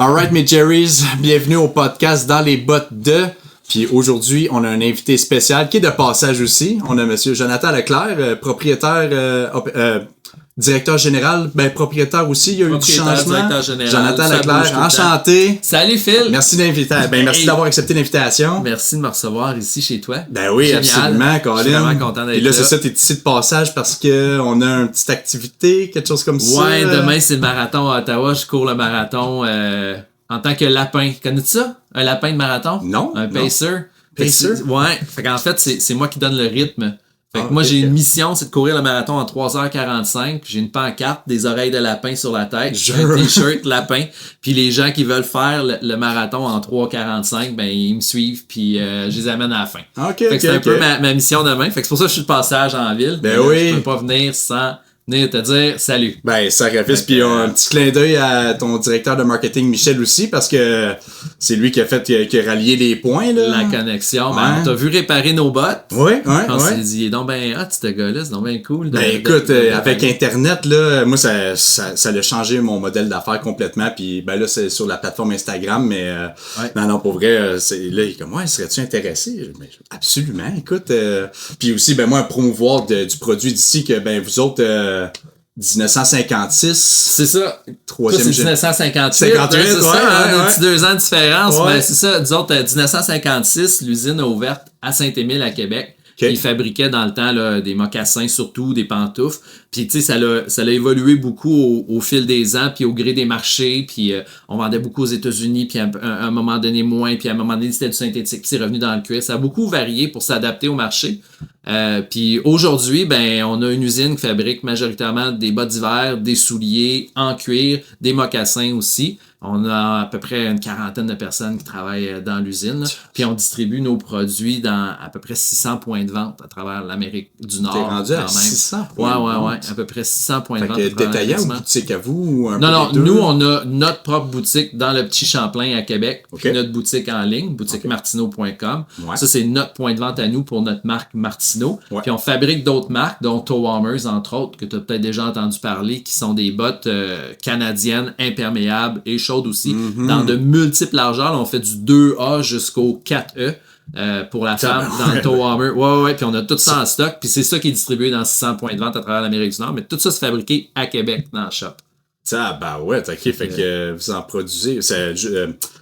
Alright mes Jerry's, bienvenue au podcast Dans les bottes de. Puis aujourd'hui, on a un invité spécial qui est de passage aussi. On a monsieur Jonathan Leclerc, propriétaire, directeur général, propriétaire aussi, il y a eu du changement. Jonathan Leclerc, enchanté. Salut Phil. Merci d'inviter. Merci d'avoir accepté l'invitation. Merci de me recevoir ici chez toi. Ben oui, génial. Absolument, Colin. Je suis vraiment content d'être là. Et là, c'est ça, t'es ici de passage parce que on a une petite activité, quelque chose comme ça. Ouais, demain c'est le marathon à Ottawa. Je cours le marathon en tant que lapin. Connais-tu ça? Un lapin de marathon? Non. Un pacer. Pacer? Ouais. Fait qu'en fait, c'est moi qui donne le rythme. Fait que moi, j'ai une mission, c'est de courir le marathon en 3h45. J'ai une pancarte, des oreilles de lapin sur la tête, un t-shirt lapin. Puis les gens qui veulent faire le marathon en 3h45, ben ils me suivent puis je les amène à la fin. Fait que c'est un peu ma mission demain. Fait que c'est pour ça que je suis de passage en ville. Ben oui. Je peux pas venir sans venir te dire salut. Ben, sacrifice. Puis un petit clin d'œil à ton directeur de marketing, Michel, aussi, parce que c'est lui qui a rallié les points, là. La connexion. Ben, on t'a vu réparer nos bottes. Oui. On s'est dit, il est donc ben hot, ce gars-là, c'est donc ben cool. Écoute, avec Internet, là, moi, ça a changé mon modèle d'affaires complètement. Puis, ben là, c'est sur la plateforme Instagram, mais non, pour vrai, là, il est comme, serais-tu intéressé? Ben, absolument, écoute. Puis aussi, ben moi, promouvoir du produit d'ici que, ben, vous autres, 1956. C'est ça. Troisième c'est 1958. 58, c'est ça, un petit 2 ans de différence. Ouais. Ben, c'est ça. Nous autres, 1956, l'usine a ouvert à Saint-Émile, à Québec. Okay. Ils fabriquaient dans le temps là, des mocassins, surtout des pantoufles. Puis tu sais, ça l'a évolué beaucoup au fil des ans, puis au gré des marchés. Puis on vendait beaucoup aux États-Unis, puis à un moment donné moins, puis à un moment donné c'était du synthétique, puis c'est revenu dans le cuir. Ça a beaucoup varié pour s'adapter au marché. Puis aujourd'hui, ben on a une usine qui fabrique majoritairement des bottes d'hiver, des souliers en cuir, des mocassins aussi. On a à peu près une quarantaine de personnes qui travaillent dans l'usine. Là. Puis on distribue nos produits dans à peu près 600 points de vente à travers l'Amérique du Nord. T'es rendu à 600 points de vente? Ouais. À peu près 600 points de vente. Fait que détaillant ou boutique à vous? Ou un non, nous, on a notre propre boutique dans le Petit Champlain à Québec. Okay. Puis notre boutique en ligne, boutiquemartineau.com. Ouais. Ça, c'est notre point de vente à nous pour notre marque Martineau. Ouais. Puis on fabrique d'autres marques, dont Towarmers, entre autres, que tu as peut-être déjà entendu parler, qui sont des bottes canadiennes, imperméables et chaudes aussi, dans de multiples largeurs. Là, on fait du 2A jusqu'au 4E. Pour la femme dans le Towarmer. Ouais, puis on a tout ça en stock, puis c'est ça qui est distribué dans 600 points de vente à travers l'Amérique du Nord, mais tout ça c'est fabriqué à Québec dans le shop. Ok, fait que vous en produisez.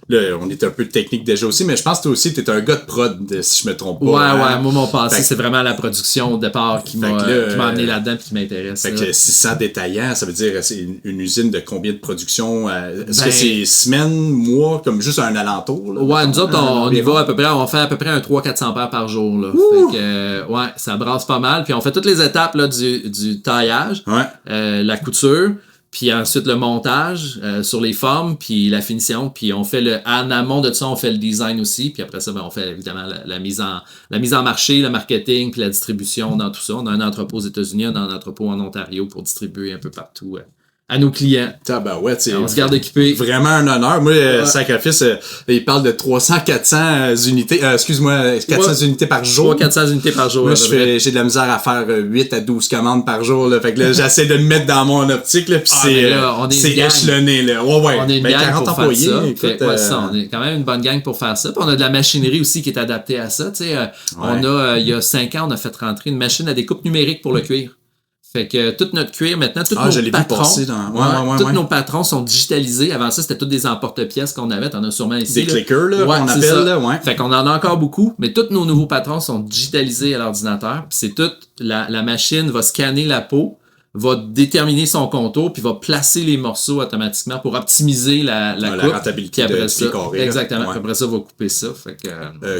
Là, on est un peu technique déjà aussi, mais je pense que toi aussi, t'es un gars de prod, si je me trompe pas. Ouais, moi, mon passé, c'est vraiment la production au départ qui m'a amené là-dedans et qui m'intéresse. Fait que 600 détaillants, ça veut dire c'est une usine de combien de production? Est-ce que c'est semaines, mois, comme juste un alentour? Là, ouais, nous autres, on y va à peu près, on fait à peu près un 300-400 paires par jour. Là. Fait que, ça brasse pas mal. Puis on fait toutes les étapes là, du taillage, la couture, puis ensuite le montage sur les formes, puis la finition, puis on fait en amont de ça, on fait le design aussi, puis après ça, on fait évidemment la mise en marché, le marketing, puis la distribution dans tout ça. On a un entrepôt aux États-Unis, on a un entrepôt en Ontario pour distribuer un peu partout à nos clients. On se garde équipé. Vraiment un honneur. Moi, Sacrifice, il parle de 300-400 unités. Excuse-moi, 400 unités par jour. 300-400 unités par jour. Moi, j'ai de la misère à faire 8 à 12 commandes par jour. Là. Fait que là, j'essaie de le mettre dans mon optique. Là, puis c'est échelonné. Là. Ouais. On est une gang pour faire ça. Écoute, on est quand même une bonne gang pour faire ça. Puis on a de la machinerie aussi qui est adaptée à ça. On a, il y a 5 ans, on a fait rentrer une machine à découpe numérique pour le cuir. Fait que tout notre cuir, maintenant, tous nos patrons, nos patrons sont digitalisés. Avant ça, c'était tous des emporte-pièces qu'on avait. T'en as sûrement ici. Des clickers, là, qu'on appelle. Là, Fait qu'on en a encore beaucoup, mais tous nos nouveaux patrons sont digitalisés à l'ordinateur. Puis c'est toute la machine va scanner la peau, va déterminer son contour, puis va placer les morceaux automatiquement pour optimiser la coupe. La rentabilité après ça, carré, exactement. Après ça, va couper ça. Fait que,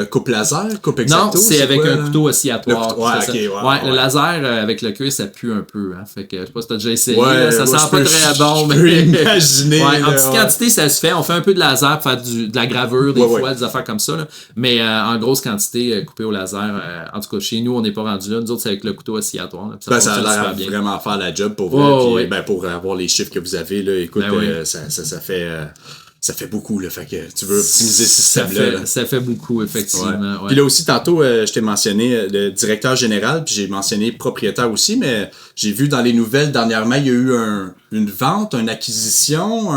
coupe laser, coupe exacto? Non, c'est avec un couteau oscillatoire. Le laser avec le cuir, ça pue un peu. Hein. Fait que je sais pas si t'as déjà essayé. Ça sent pas très bon. Je peux imaginer. En petite quantité, ça se fait. On fait un peu de laser pour faire de la gravure, des fois, des affaires comme ça. Là. Mais en grosse quantité, coupé au laser. En tout cas, chez nous, on n'est pas rendu là. Nous autres, c'est avec le couteau oscillatoire. Là. Ça a l'air vraiment faire la job pour vous. Pour avoir les chiffres que vous avez, là, écoute, ça fait beaucoup, là. Fait que tu veux optimiser ce système-là. Ça fait beaucoup, effectivement. Ouais. Puis là aussi, tantôt, je t'ai mentionné le directeur général, puis j'ai mentionné propriétaire aussi, mais j'ai vu dans les nouvelles dernièrement, il y a eu une vente, une acquisition,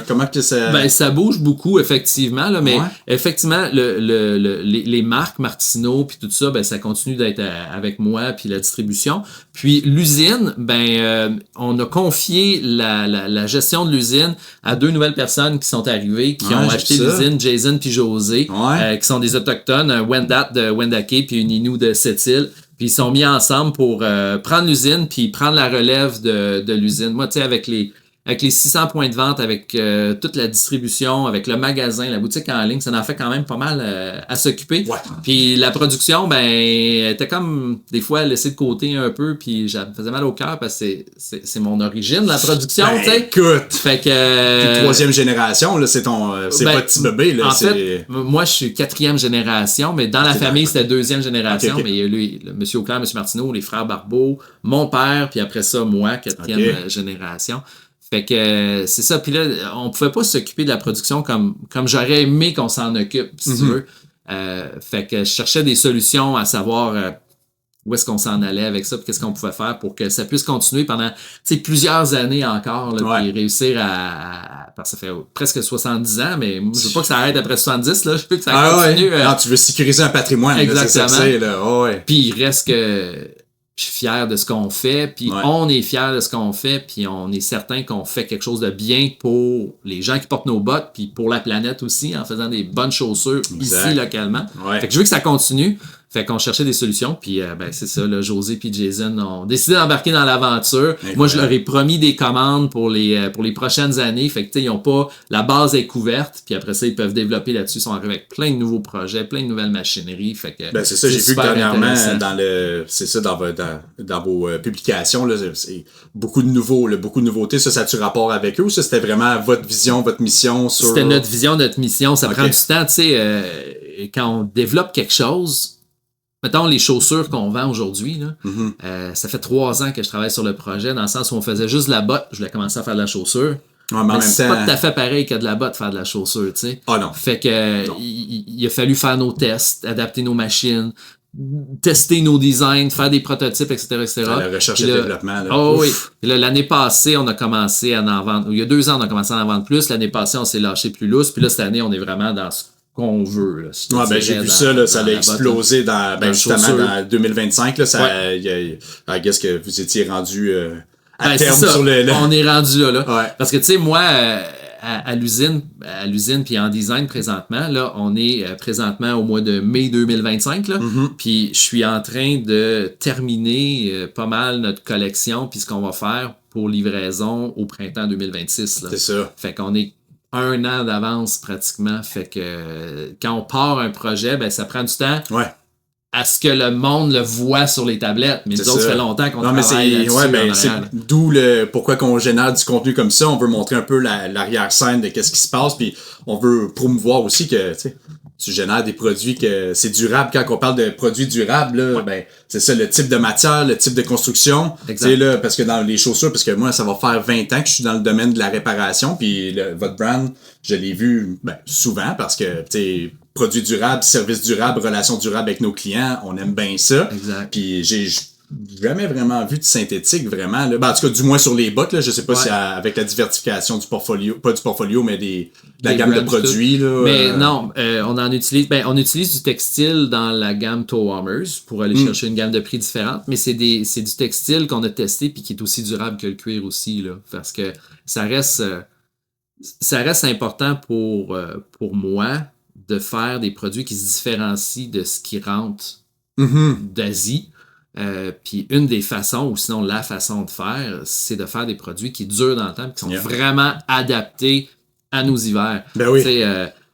comment que ça... Ben, ça bouge beaucoup, effectivement, là, mais effectivement, les marques Martineau puis tout ça, ben, ça continue d'être avec moi puis la distribution. Puis l'usine, on a confié la gestion de l'usine à 2 nouvelles personnes qui sont arrivées, qui ont acheté l'usine, Jason puis José, qui sont des autochtones, un Wendat de Wendake puis une Inou de Sept-Îles. Puis ils sont mis ensemble pour prendre l'usine puis prendre la relève de l'usine. Moi, tu sais, avec les 600 points de vente, avec toute la distribution, avec le magasin, la boutique en ligne, ça en fait quand même pas mal à s'occuper. Ouais. Puis la production, était comme des fois laissée de côté un peu, puis ça me faisait mal au cœur parce que c'est mon origine, la production, tu sais. Écoute! Fait que... Puis 3e génération, là, c'est pas petit bébé, là. En fait, moi, je suis 4e génération, mais dans la famille, c'était 2e génération. Okay. Mais il y a lui, M. Auclair, M. Martineau, les frères Barbeau, mon père, puis après ça, moi, 4e génération. Fait que c'est ça. Puis là, on pouvait pas s'occuper de la production comme j'aurais aimé qu'on s'en occupe, si tu veux. Fait que je cherchais des solutions à savoir où est-ce qu'on s'en allait avec ça, puis qu'est-ce qu'on pouvait faire pour que ça puisse continuer pendant plusieurs années encore, là, puis réussir parce que ça fait presque 70 ans, mais moi, je veux pas que ça arrête après 70, là. Je veux que ça continue. Non, tu veux sécuriser un patrimoine. Exactement. Là, c'est ça, là. Puis il reste que... Je suis fier de ce qu'on fait, puis on est fier de ce qu'on fait, puis on est certain qu'on fait quelque chose de bien pour les gens qui portent nos bottes, puis pour la planète aussi, en faisant des bonnes chaussures ici, localement. Fait que je veux que ça continue. Fait qu'on cherchait des solutions, puis c'est ça, là, José puis Jason ont décidé d'embarquer dans l'aventure. Moi, je leur ai promis des commandes pour les prochaines années. Fait que, tu sais, ils ont pas... La base est couverte, puis après ça, ils peuvent développer là-dessus. Ils sont arrivés avec plein de nouveaux projets, plein de nouvelles machineries. Fait que... c'est ça, j'ai vu que dernièrement, dans vos publications, là, c'est beaucoup de nouveautés. Ça a-tu rapport avec eux ou ça, c'était vraiment votre vision, votre mission sur... C'était notre vision, notre mission. Ça prend du temps, tu sais, quand on développe quelque chose... Mettons les chaussures qu'on vend aujourd'hui, là, ça fait 3 ans que je travaille sur le projet, dans le sens où on faisait juste de la botte, je voulais commencer à faire de la chaussure. Mais c'est pas tout à fait pareil que de la botte faire de la chaussure, tu sais. Ah non. Fait que il a fallu faire nos tests, adapter nos machines, tester nos designs, faire des prototypes, etc. La recherche et le développement. Là. Oh oui. Et là, l'année passée, on a commencé à en vendre. Il y a 2 ans, on a commencé à en vendre plus. L'année passée, on s'est lâché plus lousse. Puis là, cette année, on est vraiment dans ce qu'on veut. Là, j'ai vu ça, là, ça a explosé justement dans 2025. Là, I guess que vous étiez rendu à terme sur le... On est rendu là. Ouais. Parce que, tu sais, moi, à l'usine puis en design présentement, là, on est présentement au mois de mai 2025. Là, puis je suis en train de terminer pas mal notre collection puis ce qu'on va faire pour livraison au printemps 2026. Là. C'est ça. Fait qu'on est 1 an d'avance pratiquement. Fait que quand on part un projet, ça prend du temps à ce que le monde le voit sur les tablettes. Mais nous autres, ça fait longtemps qu'on travaille là-dessus. C'est d'où pourquoi qu'on génère du contenu comme ça. On veut montrer un peu l'arrière-scène de qu'est-ce qui se passe. Puis on veut promouvoir aussi que tu génères des produits que c'est durable. Quand on parle de produits durables, là, c'est ça, le type de matière, le type de construction. Là, parce que dans les chaussures, parce que moi, ça va faire 20 ans que je suis dans le domaine de la réparation, puis votre brand, je l'ai vu souvent parce que, produits durables, services durables, relations durables avec nos clients, on aime bien ça. Exact. Puis j'ai jamais vraiment vu de synthétique, vraiment. Là. En tout cas, du moins sur les bottes, là, je sais pas si avec la diversification du portfolio, pas du portfolio, mais de la gamme de produits. Là, mais non, on utilise du textile dans la gamme Towarmers pour aller chercher une gamme de prix différente, mais c'est du textile qu'on a testé puis qui est aussi durable que le cuir aussi, là, parce que ça reste important pour moi de faire des produits qui se différencient de ce qui rentre d'Asie. Puis une des façons, ou sinon la façon de faire, c'est de faire des produits qui durent dans le temps et qui sont vraiment adaptés à nos hivers. Ben oui.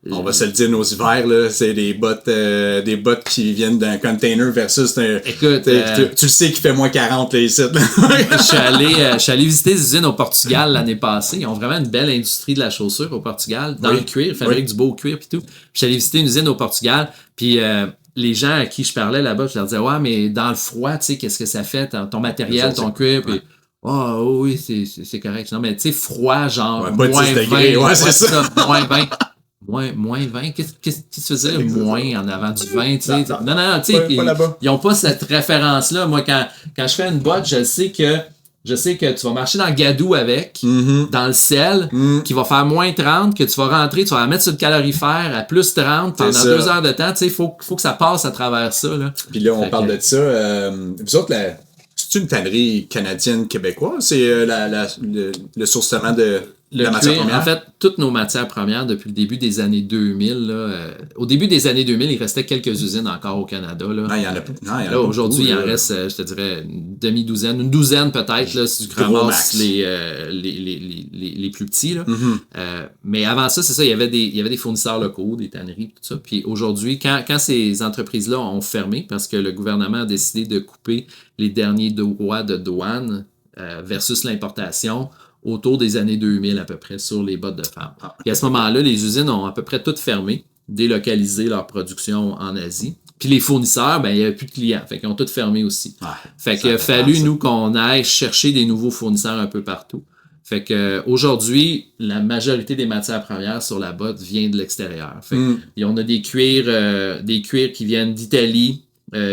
On va se le dire, nos hivers, là, c'est des bottes qui viennent d'un container versus Écoute, tu le sais qu'il fait moins 40 là, ici. Je suis allé visiter des usines au Portugal l'année passée. Ils ont vraiment une belle industrie de la chaussure au Portugal, dans le cuir, ils fabriquent du beau cuir puis tout. Je suis allé visiter une usine au Portugal, puis les gens à qui je parlais là-bas, je leur disais, ouais, mais dans le froid, tu sais, qu'est-ce que ça fait, ton matériel, ton cuir, puis oui, c'est correct. Non, mais tu sais, froid, genre, moins 20 degrés, c'est ça. Moins 20. Moins 20, qu'est-ce que tu faisais moins en avant du 20, tu sais? Non, tu sais, ils n'ont pas cette référence-là. Moi, quand je fais une botte, je sais que Je sais que tu vas marcher dans le gadou avec, dans le sel, qui va faire moins 30, que tu vas rentrer, tu vas la mettre sur le calorifère à plus 30 pendant 2 heures de temps. Tu sais, faut que ça passe à travers ça, là. Puis là, on parle de ça. Vous autres, c'est une tannerie canadienne-québécoise? C'est le sourcement de la matière première? En fait, toutes nos matières premières, depuis le début des années 2000, là, au début des années 2000, il restait quelques usines encore au Canada. Là. Non, il y en a pas. Là, aujourd'hui, il en reste, je te dirais, une douzaine peut-être, là, si tu ramasses les plus petits. Là. Mais avant ça, c'est ça, il y avait des fournisseurs locaux, des tanneries, tout ça. Puis aujourd'hui, quand ces entreprises-là ont fermé, parce que le gouvernement a décidé de couper les derniers droits de douane versus l'importation, autour des années 2000 à peu près, sur les bottes de femmes. Puis à ce moment-là, les usines ont à peu près toutes fermé, délocalisé leur production en Asie. Puis les fournisseurs, ben il n'y avait plus de clients. Fait qu'ils ont toutes fermé aussi. Fait qu'il a fallu, nous, qu'on aille chercher des nouveaux fournisseurs un peu partout. Fait que aujourd'hui, la majorité des matières premières sur la botte vient de l'extérieur. Fait et on a des cuirs qui viennent d'Italie,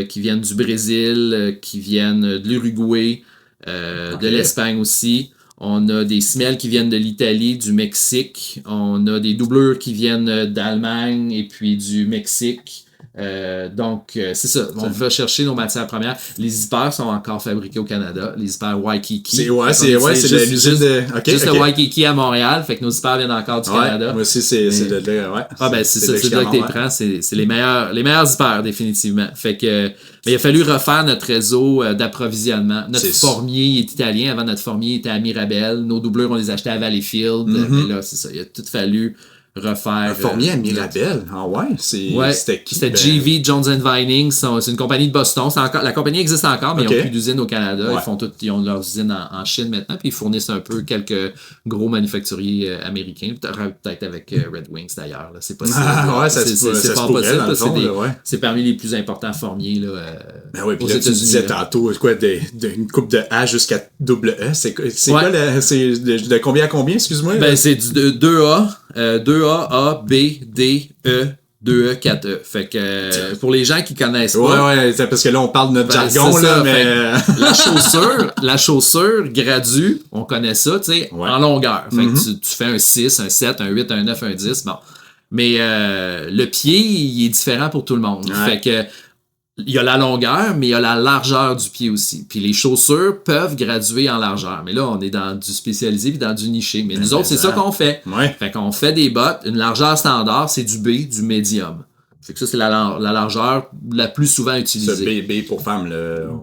qui viennent du Brésil, qui viennent de l'Uruguay, de l'Espagne aussi. On a des semelles qui viennent de l'Italie, du Mexique. On a des doublures qui viennent d'Allemagne et puis du Mexique. Donc, c'est ça. On va chercher nos matières premières. Les zippers sont encore fabriqués au Canada. Les zippers Waikiki. C'est l'usine de... Juste le Waikiki à Montréal. Fait que nos zippers viennent encore du Canada. Moi aussi, c'est de là. Ouais. Ah, ben, c'est ça. C'est de là que tu les prends. C'est les meilleurs zippers, définitivement. Fait que... Mais il a fallu refaire notre réseau d'approvisionnement. Notre formier est italien. Avant, notre formier était à Mirabel. Nos doublures, on les achetait à Valleyfield. Mais là, c'est ça. Il a tout fallu refaire. Un formier à Mirabel. Ah ouais? C'était qui? C'était GV Jones & Vining. C'est une compagnie de Boston. La compagnie existe encore, mais ils n'ont plus d'usine au Canada. Ils ont leurs usines en Chine maintenant. Puis ils fournissent un peu quelques gros manufacturiers américains. Peut-être avec Red Wings d'ailleurs. C'est possible. C'est pas possible. C'est parmi les plus importants formiers. Là, puis là, tu disais tantôt, d'une coupe de A jusqu'à double E. C'est quoi? C'est de combien à combien, excuse-moi? Ben, c'est du 2A. 2A, A, B, D, E, 2E, 4E. Fait que pour les gens qui connaissent pas... c'est parce que là, on parle de notre jargon, là, mais... la chaussure gradue, on connaît ça, tu sais, en longueur. Fait que tu fais un 6, un 7, un 8, un 9, un 10, bon. Mais le pied, il est différent pour tout le monde. Fait que il y a la longueur, mais il y a la largeur du pied aussi. Puis les chaussures peuvent graduer en largeur. Mais là, on est dans du spécialisé puis dans du niché. Mais nous autres, c'est ça qu'on fait. Fait qu'on fait des bottes. Une largeur standard, c'est du B, du médium. Fait que ça, c'est la largeur la plus souvent utilisée. B pour femme.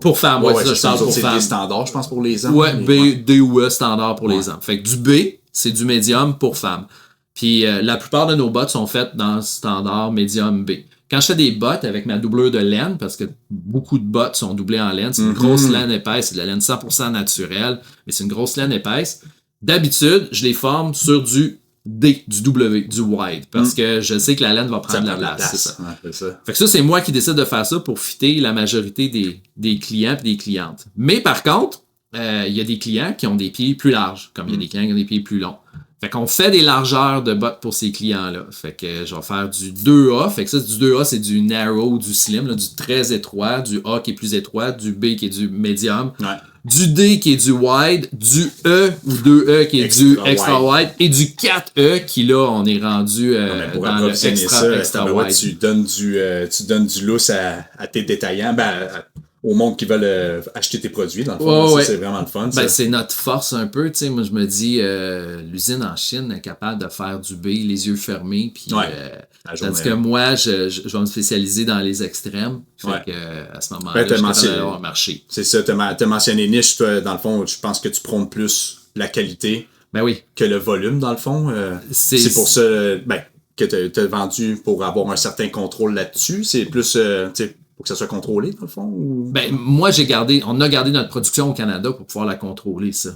Pour femme, ça, je parle pour femme. C'est B standard, je pense, pour les hommes. Ouais, B, D ou E standard pour les hommes. Fait que du B, c'est du médium pour femme. Puis la plupart de nos bottes sont faites dans le standard médium B. Quand je fais des bottes avec ma doublure de laine, parce que beaucoup de bottes sont doublées en laine, c'est une grosse laine épaisse, c'est de la laine 100% naturelle, mais c'est une grosse laine épaisse. D'habitude, je les forme sur du D, du W, du wide, parce que je sais que la laine va prendre de la place. C'est ça. C'est ça. Fait que ça, c'est moi qui décide de faire ça pour fitter la majorité des clients et des clientes. Mais par contre, il y a des clients qui ont des pieds plus larges, comme il y a des clients qui ont des pieds plus longs. Fait qu'on fait des largeurs de bottes pour ces clients-là. Fait que je vais faire du 2A. Fait que ça, du 2A, c'est du narrow, du slim, là, du très étroit, du A qui est plus étroit, du B qui est du medium, du D qui est du wide, du E ou 2E qui est du extra wide et du 4E qui, là, on est rendu dans le extra wide. Tu donnes du lousse à tes détaillants, au monde qui veulent acheter tes produits, dans le fond. C'est vraiment le fun. C'est notre force un peu. Tu sais, moi, je me dis, l'usine en Chine est capable de faire du B, les yeux fermés. Puis, tandis que moi, je vais me spécialiser dans les extrêmes. Fait que, à ce moment-là, je vais avoir un marché. C'est ça, t'as mentionné niche. Toi, dans le fond, je pense que tu prônes plus la qualité que le volume, dans le fond. C'est pour ça que t'as vendu pour avoir un certain contrôle là-dessus. C'est plus... Pour que ça soit contrôlé, dans le fond? Ou... Moi, on a gardé notre production au Canada pour pouvoir la contrôler, ça.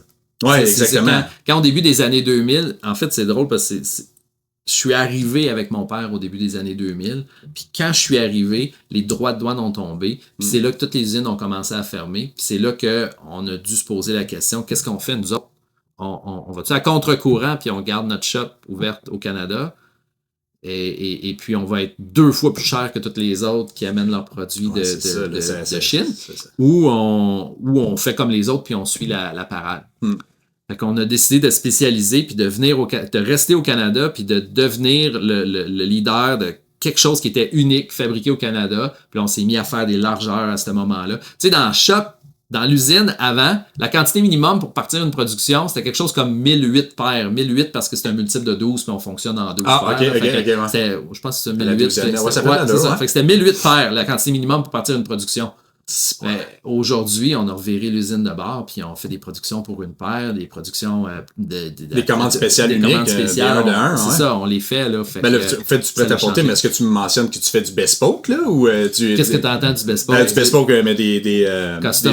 Oui, exactement. Quand au début des années 2000, en fait, c'est drôle parce que je suis arrivé avec mon père au début des années 2000, puis quand je suis arrivé, les droits de douane ont tombé, puis c'est là que toutes les usines ont commencé à fermer, puis c'est là qu'on a dû se poser la question, qu'est-ce qu'on fait, nous autres? On va-tu à contre-courant, puis on garde notre shop ouverte au Canada? Et puis, on va être 2 fois plus cher que toutes les autres qui amènent leurs produits de Chine, ou on fait comme les autres, puis on suit la parade. Fait qu'on a décidé de spécialiser, puis de rester au Canada, puis de devenir le leader de quelque chose qui était unique, fabriqué au Canada. Puis là, on s'est mis à faire des largeurs à ce moment-là. Tu sais, dans le shop, dans l'usine, avant, la quantité minimum pour partir une production, c'était quelque chose comme 1008 paires. 1008 parce que c'est un multiple de 12, puis on fonctionne en 12 paires. Je pense que c'est 1008. C'est ça. Fait que c'était 1008 paires, la quantité minimum pour partir une production. Aujourd'hui, on a reviré l'usine de bord, puis on fait des productions pour une paire, des productions des commandes spéciales uniques, c'est ça, on les fait là. Tu fais du prêt-à-porter, mais est-ce que tu me mentionnes que tu fais du bespoke là, ou qu'est-ce que tu entends du bespoke? Du bespoke, mais des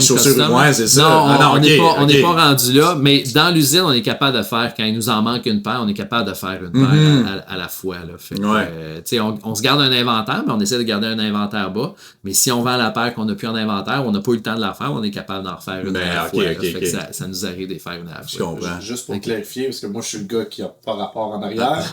chaussures. Ouais, c'est ça. Non, on n'est pas rendu là, mais dans l'usine, on est capable de faire, quand il nous en manque une paire, on est capable de faire une paire à la fois là. Fait que, on se garde un inventaire, mais on essaie de garder un inventaire bas. Mais si on vend la paire qu'on n'a plus en inventaire, on n'a pas eu le temps de la faire, on est capable d'en refaire une à la fois. Ça nous arrive de faire une à la fois. Juste pour clarifier, parce que moi je suis le gars qui n'a pas rapport en arrière.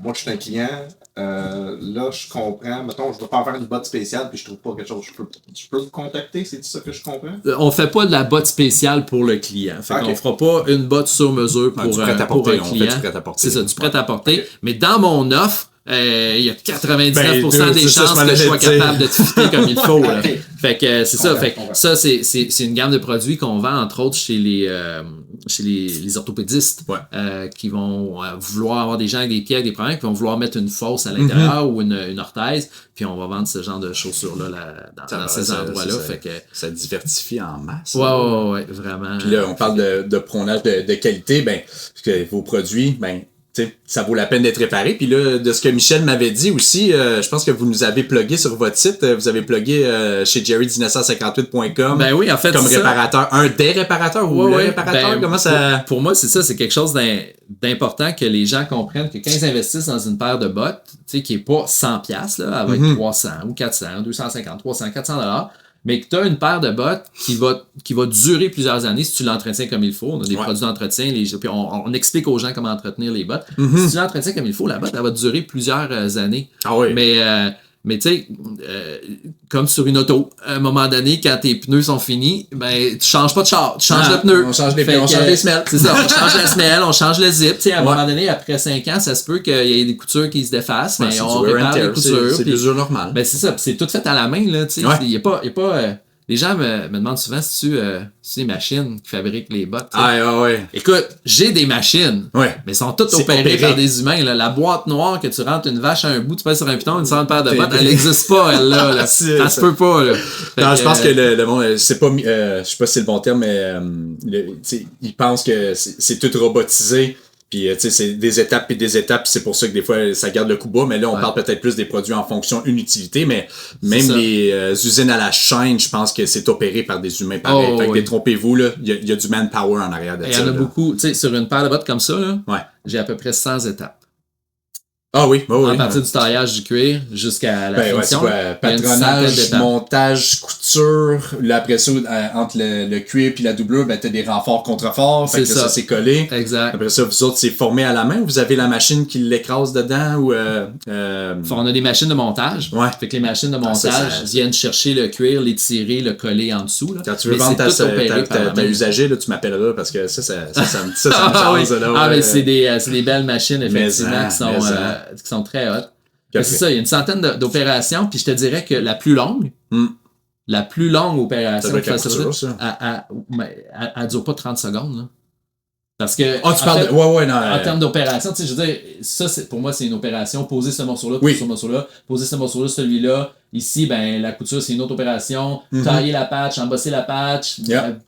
Moi je suis un client. Là je comprends. Mettons, je veux pas faire une botte spéciale puis je trouve pas quelque chose. Je peux vous contacter, c'est ça que je comprends? On fait pas de la botte spéciale pour le client. Fait qu'on fera pas une botte sur mesure pour un client. C'est ça, du prêt-à-porter. Mais dans mon offre, il y a 99% des chances que je sois capable de te fitter comme il faut. Là. Fait que c'est ça. Fait que ça, c'est une gamme de produits qu'on vend, entre autres, chez les orthopédistes qui vont vouloir avoir des gens avec des pieds avec des problèmes, qui vont vouloir mettre une fosse à l'intérieur ou une orthèse, puis on va vendre ce genre de chaussures-là dans ces endroits-là. Fait que ça diversifie en masse. Ouais, vraiment. Puis là, on parle de prônage de qualité, parce que vos produits, ça vaut la peine d'être réparé. Puis là, de ce que Michel m'avait dit aussi, je pense que vous nous avez plugué sur votre site. Vous avez plugué chez jerry1958.com. Ben oui, en fait, comme réparateur. Un des réparateurs ou le réparateur? Comment ça... Pour moi, c'est ça. C'est quelque chose d'important que les gens comprennent que quand ils investissent dans une paire de bottes, qui n'est pas 100$, là, elle va être 300 ou 400, 250, 300, 400$. Mais que tu as une paire de bottes qui va durer plusieurs années si tu l'entretiens comme il faut. On a des produits d'entretien, puis on explique aux gens comment entretenir les bottes. Si tu l'entretiens comme il faut, la botte, elle va durer plusieurs années. Ah oui. Mais tu sais, comme sur une auto, à un moment donné, quand tes pneus sont finis, tu changes pas de char, tu changes le pneu. On change les semelles. C'est ça, on change la semelle, on change le zip. À un moment donné, après 5 ans, ça se peut qu'il y ait des coutures qui se défassent, mais on répare les coutures. C'est l'usure normale. C'est ça, c'est tout fait à la main. Là, il y a pas les gens me demandent souvent si c'est des machines qui fabriquent les bottes. Ouais. Écoute, j'ai des machines, mais elles sont toutes opérées par des humains. Là. La boîte noire que tu rentres une vache à un bout, tu passes sur un piton, une sorte de paire de bottes, elle n'existe pas, elle là. Ça se peut pas. Là. Non, je pense que le monde, c'est pas, je sais pas si c'est le bon terme, mais ils pensent que c'est tout robotisé. Puis, c'est des étapes puis des étapes, puis c'est pour ça que des fois, ça garde le coup bas. Mais là, on parle peut-être plus des produits en fonction une utilité, mais même les usines à la chaîne, je pense que c'est opéré par des humains pareil. Fait que détrompez-vous, là, il y a du manpower en arrière de ça. Il y en a beaucoup. Tu sais, sur une paire de bottes comme ça, là, j'ai à peu près 100 étapes. Ah oui, à partir du taillage du cuir jusqu'à la finition. Patronage, montage, couture. Là, après ça, entre le cuir et la doublure, t'as des renforts contreforts. Fait que ça, c'est collé. Exact. Après ça, vous autres, c'est formé à la main ou vous avez la machine qui l'écrase dedans ou on a des machines de montage. Fait que les machines de montage viennent chercher le cuir, l'étirer, le coller en dessous. Là. Quand tu veux vendre ta usager, là, tu m'appelleras parce que ça me change. Mais c'est des belles machines, effectivement, qui sont très hot. C'est ça, il y a une centaine d'opérations, puis je te dirais que la plus longue opération, elle dure pas 30 secondes. Là. Parce que en termes d'opération, tu sais, je veux dire, ça, pour moi, c'est une opération. Poser ce morceau-là, poser ce morceau-là, poser ce morceau-là, celui-là. Ici, la couture, c'est une autre opération. Tailler la patch, embosser la patch,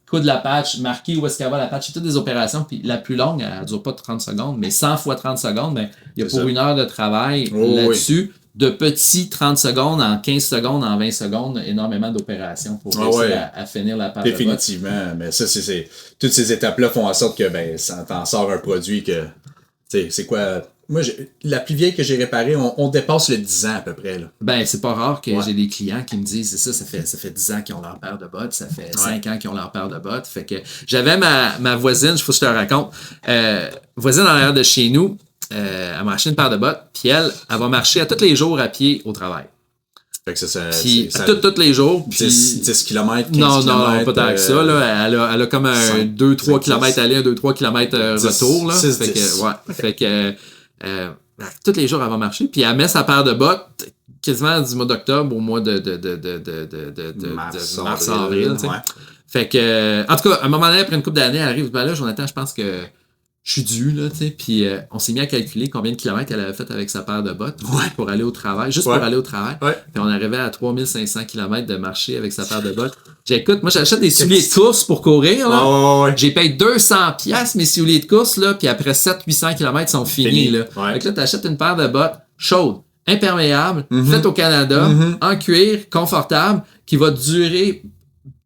coudre la patch, marquer où est-ce qu'elle va la patch. C'est toutes des opérations. Puis la plus longue, elle dure pas 30 secondes, mais 100 fois 30 secondes, il y a pour 1 heure de travail là-dessus. De petits 30 secondes en 15 secondes, en 20 secondes, énormément d'opérations pour réussir à finir la paire. Définitivement. Mais ça, c'est toutes ces étapes-là font en sorte que ça t'en sort un produit que. C'est quoi. Moi, la plus vieille que j'ai réparée, on dépasse le 10 ans à peu près. Là. C'est pas rare que j'ai des clients qui me disent, ça fait 10 ans qu'ils ont leur paire de bottes, ça fait 5 ans qu'ils ont leur paire de bottes. Fait que j'avais ma voisine, il faut que je te raconte, voisine en arrière de chez nous, elle m'a acheté une paire de bottes, puis elle va marcher à tous les jours à pied au travail. Fait que Puis tous les jours. 10 km, 15 non, km. pas tant que ça. Là. Elle a comme un 2-3 km aller, un 2-3 km retour. Là. 6, fait 10. que, ouais. Okay. Fait que tous les jours, elle va marcher. Puis elle met sa paire de bottes quasiment du mois d'octobre au mois de mars-avril. Ouais. Fait que, en tout cas, à un moment donné, après une couple d'années, elle arrive, ben là, Jonathan, je pense que je suis dû, là, tu sais. Puis on s'est mis à calculer combien de kilomètres elle avait fait avec sa paire de bottes pour aller au travail, juste pour aller au travail. Ouais. Puis on arrivait à 3500 kilomètres de marcher avec sa paire de bottes. J'écoute, moi, j'achète des souliers de course pour courir, là. Ouais. J'ai payé 200$ mes souliers de course, là, puis après 700-800 kilomètres sont finis, là. Ouais. Fait que là, t'achètes une paire de bottes chaudes, imperméables, faites au Canada, en cuir, confortable, qui va durer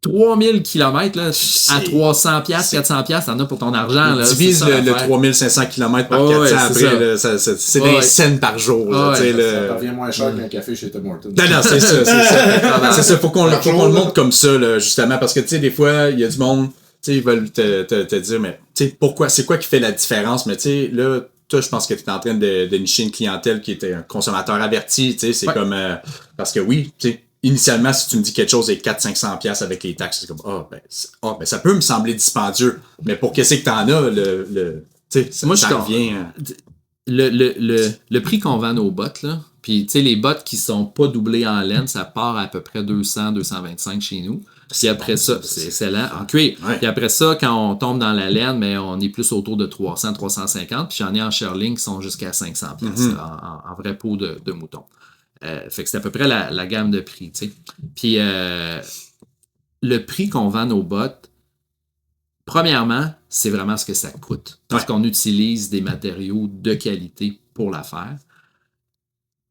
3000 km là, à 300$, 400$, t'en as pour ton argent. Là, divise le 3500 km par 400 après, là, c'est des cents par jour. Là, ça revient moins cher qu'un café chez Tim Hortons. Non, c'est ça. C'est ça, faut qu'on le montre comme ça, là, justement, parce que, tu sais, des fois, il y a du monde, tu sais, ils veulent te dire, mais, tu sais, pourquoi, c'est quoi qui fait la différence, mais, tu sais, là, toi, je pense que tu es en train de nicher une clientèle qui est un consommateur averti, tu sais, c'est comme, parce que oui, tu sais, initialement, si tu me dis quelque chose est 400-500$ avec les taxes, c'est comme, ben, ça peut me sembler dispendieux. Mais pour qu'est-ce que t'en as, tu sais, moi, ça revient. Le prix qu'on vend nos bottes, là, puis, tu sais, les bottes qui sont pas doublées en laine, ça part à peu près 200-225 chez nous. Puis après ça, c'est excellent, en cuir. Ouais. Puis après ça, quand on tombe dans la laine, mais on est plus autour de 300-350. Puis j'en ai en Shearling qui sont jusqu'à 500$ en vrai peau de mouton. Fait que c'est à peu près la gamme de prix, tu sais. Puis le prix qu'on vend nos bottes, premièrement, c'est vraiment ce que ça coûte. Parce qu'on utilise des matériaux de qualité pour la faire.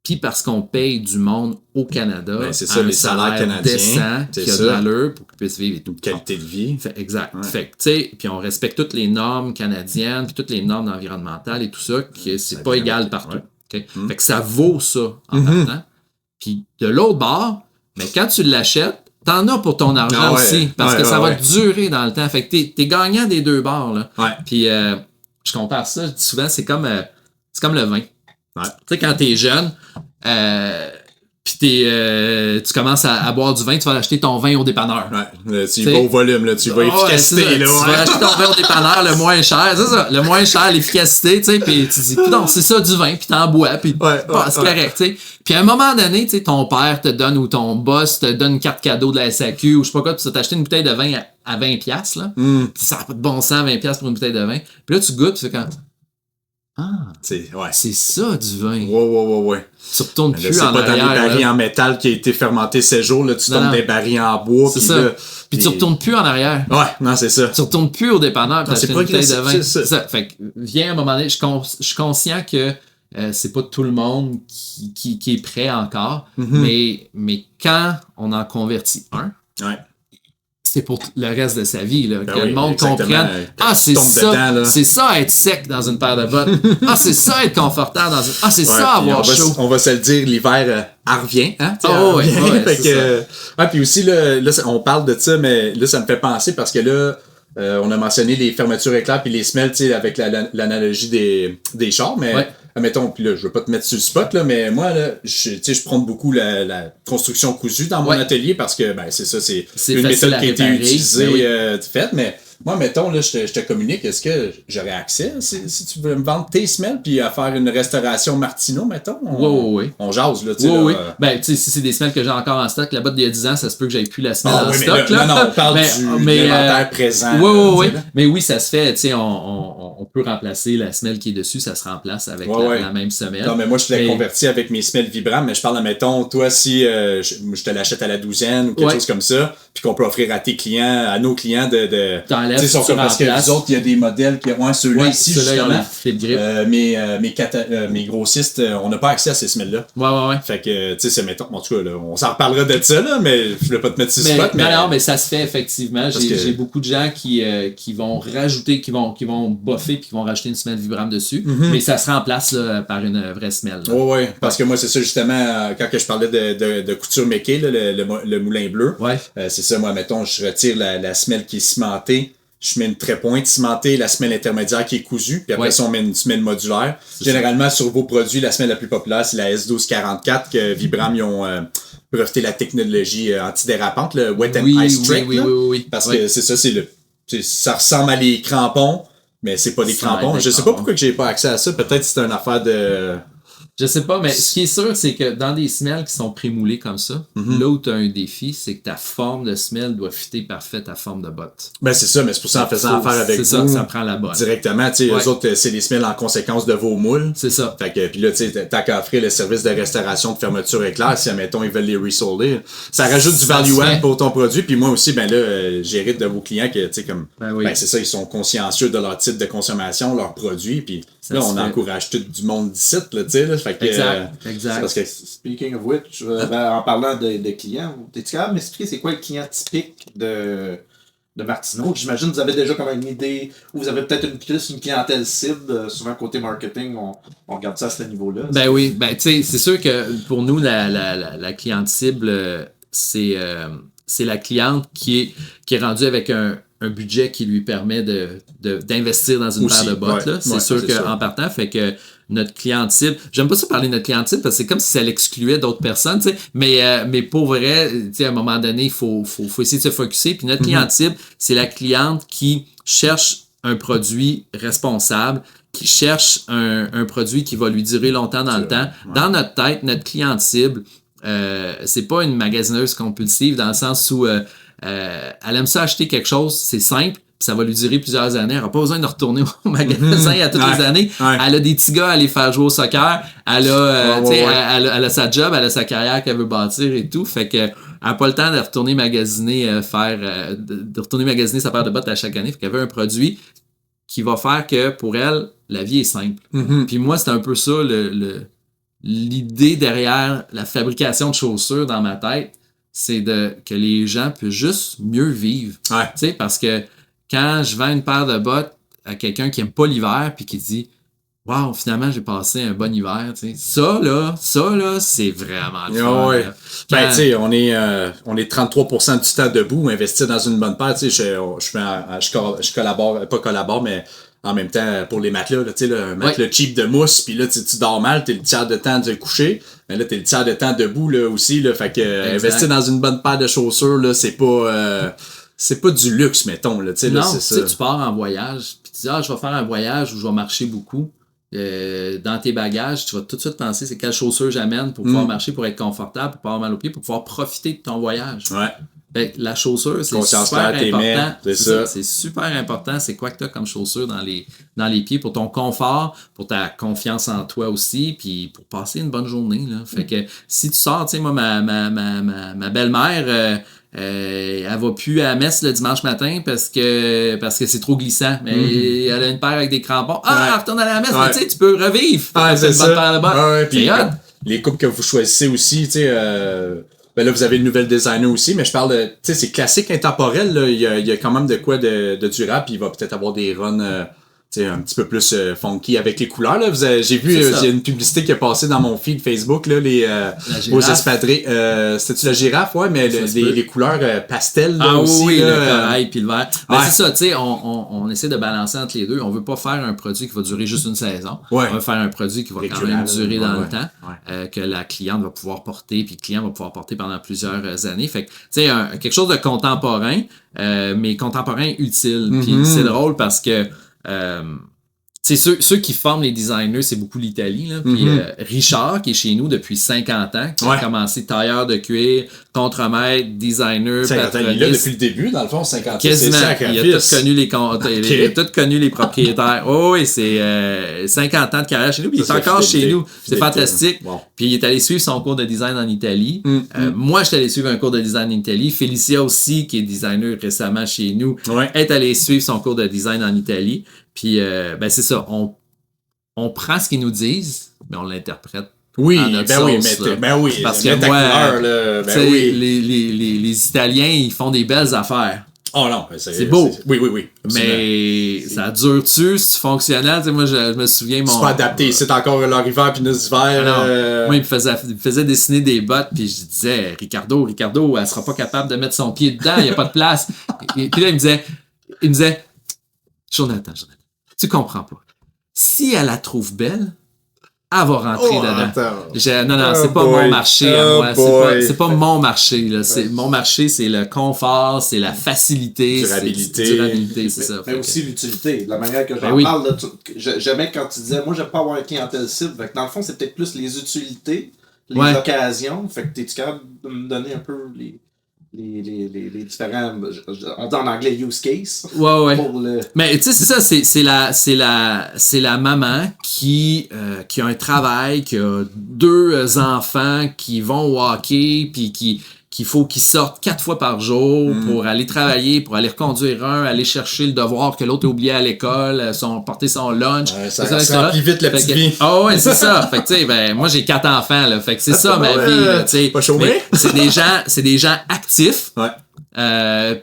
Puis parce qu'on paye du monde au Canada, c'est ça, les salaires canadiens, décent, qui a de l'allure pour qu'ils puissent vivre et tout. Qualité de vie. Exact. Ouais. Fait que, tu sais, puis on respecte toutes les normes canadiennes, puis toutes les normes environnementales et tout ça, que c'est pas égal partout. Ouais. Okay? Fait que ça vaut ça en partant. Puis de l'autre bord, mais quand tu l'achètes, t'en as pour ton argent aussi, parce que ça va durer dans le temps. Fait que t'es gagnant des deux bords, là. Ouais. Puis je compare ça, je dis souvent, c'est comme le vin. Ouais. Tu sais, quand t'es jeune, puis tu commences à boire du vin, tu vas acheter ton vin au dépanneur. Ouais. Tu vas au volume, là, tu vas efficacité. Là, tu vas acheter ton vin au dépanneur le moins cher, c'est ça, le moins cher, l'efficacité, tu sais, puis tu dis, non, c'est ça du vin, puis t'en bois, puis c'est correct, tu sais. Puis à un moment donné, tu sais, ton père te donne ou ton boss te donne une carte cadeau de la SAQ ou je sais pas quoi, puis tu vas t'acheter une bouteille de vin à 20$, là. Ça n'a pas de bon sens, 20$ pour une bouteille de vin. Puis là, tu goûtes, tu fais quand... c'est ça du vin. Ouais. Tu retournes là, plus en arrière. C'est pas dans des barils en métal qui a été fermenté 16 jours, là, tu tombes des barils en bois. C'est ça. Puis tu retournes plus en arrière. Ouais, non, c'est ça. Tu retournes plus au dépanneur pour acheter une bouteille de vin. C'est ça. Fait que, viens à un moment donné, je suis conscient que c'est pas tout le monde qui est prêt encore, mais quand on en convertit un, c'est pour le reste de sa vie, là, que le monde comprenne. C'est ça, dedans, c'est ça être sec dans une paire de bottes. C'est ça être confortable dans une... c'est ça avoir chaud. On va se le dire, l'hiver revient, hein? Puis aussi, là, on parle de ça, mais là, ça me fait penser parce que là, on a mentionné les fermetures éclairs puis les semelles, tu sais, avec l'analogie des chars, mais... Mettons, puis là, je veux pas te mettre sur le spot, là, mais moi, là, je prends beaucoup la construction cousue dans mon atelier parce que, ben, c'est ça, c'est une méthode qui a été utilisée, faite, mais moi, mettons, là, je te communique, est-ce que j'aurais accès, si tu veux me vendre tes semelles, puis à faire une restauration Martino, mettons? On jase, là, tu sais. Ben, tu sais, si c'est des semelles que j'ai encore en stock, la botte d'il y a 10 ans, ça se peut que j'aille plus la semelle en stock, là. Non, on parle de l'inventaire présent. Mais oui, ça se fait, tu sais, on peut remplacer la semelle qui est dessus, ça se remplace avec la même semelle. Non, mais moi, je l'ai converti avec mes semelles vibrantes, mais je parle, mettons, toi, si je te l'achète à la douzaine ou quelque chose comme ça, puis qu'on peut offrir à tes clients, à nos clients parce que les autres, il y a des modèles qui ont ceux-là ici, justement. Mes grossistes, on n'a pas accès à ces semelles-là. Ouais. Fait que, tu sais, mettons, en tout cas, là, on s'en reparlera de ça, là, mais je voulais pas te mettre sur spot. Non, mais ça se fait effectivement. J'ai beaucoup de gens qui vont rajouter, qui vont boffer puis qui vont rajouter une semelle vibrante dessus. Mais ça se remplace là, par une vraie semelle. Oui, parce que moi, c'est ça, justement, quand je parlais de couture méquée, le moulin bleu, c'est ça, moi, mettons, je retire la semelle qui est cimentée. je mets une trépointe cimentée, la semelle intermédiaire qui est cousue, puis après ça, on met une semelle modulaire. Généralement, sur vos produits, la semelle la plus populaire, c'est la S1244, que Vibram, ils ont breveté la technologie antidérapante, le Wet and Ice Trick. Oui. Parce que c'est ça, ça ressemble à les crampons, mais c'est pas des crampons. Je sais pas pourquoi que j'ai pas accès à ça. Peut-être que c'est une affaire de... Je sais pas, mais ce qui est sûr, c'est que dans des semelles qui sont prémoulées comme ça, là où tu as un défi, c'est que ta forme de semelle doit fitter parfait ta forme de botte. Ben c'est ça, mais c'est pour ça en faisant affaire avec vous. C'est ça prend la bonne. Directement, tu sais, eux autres, c'est les semelles en conséquence de vos moules. C'est ça. Fait que, puis là, tu sais, t'as qu'à offrir le service de restauration de fermeture éclair, si, admettons, ils veulent les resolder. Ça rajoute du value add pour ton produit, puis moi aussi, ben là, j'hérite de vos clients que, tu sais, comme, ben c'est ça, ils sont consciencieux de leur type de consommation, leurs produits, puis là, on encourage tout du monde d'ici, là, tu sais, là. Fait que, exact. Parce que, speaking of which, en parlant de clients, t'es-tu capable de m'expliquer c'est quoi le client typique de Martineau? J'imagine que vous avez déjà comme une idée, ou vous avez peut-être une clientèle cible. Souvent, côté marketing, on regarde ça à ce niveau-là. Ben oui, ben tu sais, c'est sûr que pour nous, la cliente cible, c'est la cliente qui est rendue avec un budget qui lui permet d'investir dans une paire de bottes. Là. C'est sûr qu'en partant, fait que notre cliente cible, j'aime pas ça parler de notre cliente cible parce que c'est comme si ça l'excluait d'autres personnes, tu sais, mais pour vrai, tu sais, à un moment donné, il faut essayer de se focusser. Puis notre cliente cible, c'est la cliente qui cherche un produit responsable, qui cherche un produit qui va lui durer longtemps dans le temps. Dans notre tête, notre cliente cible, c'est pas une magasineuse compulsive dans le sens où elle aime ça acheter quelque chose, c'est simple, puis ça va lui durer plusieurs années. Elle n'a pas besoin de retourner au magasin à toutes les années. Elle a des petits gars à aller faire jouer au soccer. Elle a sa job, elle a sa carrière qu'elle veut bâtir et tout. Fait que elle n'a pas le temps de retourner magasiner, de retourner magasiner sa paire de bottes à chaque année. Fait qu'elle veut un produit qui va faire que pour elle, la vie est simple. Puis moi, c'est un peu ça l'idée derrière la fabrication de chaussures dans ma tête. C'est que les gens puissent juste mieux vivre. Tu sais, parce que quand je vends une paire de bottes à quelqu'un qui aime pas l'hiver puis qui dit « Wow, finalement, j'ai passé un bon hiver. » Ça, là, c'est vraiment le fun. Ben, tu sais, on est 33% du temps debout, investir dans une bonne paire. Tu sais, je collabore, mais en même temps, pour les matelas, tu sais, un matelas cheap de mousse, puis là, tu dors mal, t'es le tiers de temps de coucher, mais là, t'es le tiers de temps debout, là, aussi, là, fait que investir dans une bonne paire de chaussures, là, c'est pas du luxe, mettons, là, tu sais, là, c'est ça. Tu pars en voyage, puis tu dis, je vais faire un voyage où je vais marcher beaucoup. Dans tes bagages, tu vas tout de suite penser c'est quelles chaussures j'amène pour pouvoir marcher, pour être confortable, pour pas avoir mal aux pieds, pour pouvoir profiter de ton voyage. Ben, la chaussure, c'est super important. C'est super important. C'est quoi que tu as comme chaussure dans les pieds pour ton confort, pour ta confiance en toi aussi, puis pour passer une bonne journée. Là. Fait que si tu sors, tu sais, moi, ma belle-mère, elle va plus à la messe le dimanche matin parce que c'est trop glissant. Mais elle a une paire avec des crampons. Elle retourne à la messe, mais tu sais, tu peux revivre. C'est une bonne paire de bottes. Puis les coupes que vous choisissez aussi, tu sais... Ben là, vous avez le nouvel designer aussi, mais je parle de, tu sais, c'est classique intemporel, là. Il y a quand même de quoi de durable, puis il va peut-être avoir des runs, tu sais, un petit peu plus funky avec les couleurs, là. J'ai vu, il y a une publicité qui est passée dans mon feed Facebook, là, aux espadrilles. C'était-tu la girafe? Ouais, mais les couleurs pastel, là, aussi. Oui, là, le corail puis le vert. Ben, c'est ça, tu sais, on essaie de balancer entre les deux. On veut pas faire un produit qui va durer juste une saison. On veut faire un produit qui va quand même durer dans le temps, que la cliente va pouvoir porter, puis le client va pouvoir porter pendant plusieurs années. Fait que, tu sais, quelque chose de contemporain, mais contemporain utile. Puis c'est drôle parce que c'est ceux qui forment les designers, c'est beaucoup l'Italie. Là. Puis Richard, qui est chez nous depuis 50 ans, qui a commencé tailleur de cuir, contremaître, designer, 50 ans, il est là depuis le début, dans le fond, 50 ans. Quasiment. Il a tout connu les propriétaires. Oui, c'est 50 ans de carrière chez nous. Puis il est encore chez nous. C'est fantastique. Puis il est allé suivre son cours de design en Italie. Moi, je suis allé suivre un cours de design en Italie. Félicia aussi, qui est designer récemment chez nous, est allée suivre son cours de design en Italie. Puis, ben c'est ça, on prend ce qu'ils nous disent, mais on l'interprète. Oui, à notre sauce, oui. Parce que moi, les Italiens, ils font des belles affaires. Oh non, c'est beau. Oui. Mais ça dure-tu? C'est fonctionnel? Tu sais, moi, je me souviens... C'est pas adapté. C'est encore leur hiver puis nos hivers. Moi, il me faisait dessiner des bottes puis je disais, Ricardo, elle sera pas capable de mettre son pied dedans, il n'y a pas de place. Puis là, il me disait, Jonathan, tu comprends pas. Si elle la trouve belle, elle va rentrer dedans. Non, c'est pas mon marché à moi. C'est pas mon marché. Là. Mon marché, c'est le confort, c'est la facilité. Durabilité, c'est ça. Mais aussi l'utilité. La manière que j'en parle, là, j'aimais quand tu disais, moi, j'aime pas avoir un clientèle cible. Fait que dans le fond, c'est peut-être plus les utilités, les occasions. Fait que t'es-tu capable de me donner un peu les différents, on dit en anglais use case. Ouais. Mais tu sais, c'est ça, c'est la maman qui a un travail, qui a 2 enfants qui vont au hockey, puis qu'il faut qu'ils sortent 4 fois par jour pour aller travailler, pour aller reconduire aller chercher le devoir que l'autre a oublié à l'école, porter son lunch. Ça remplit vite la petite vie. Ouais, c'est ça. Fait que tu sais, moi j'ai 4 enfants, là. Fait que c'est ça ma vie, là, tu sais. Pas chômé? C'est des gens actifs. Ouais.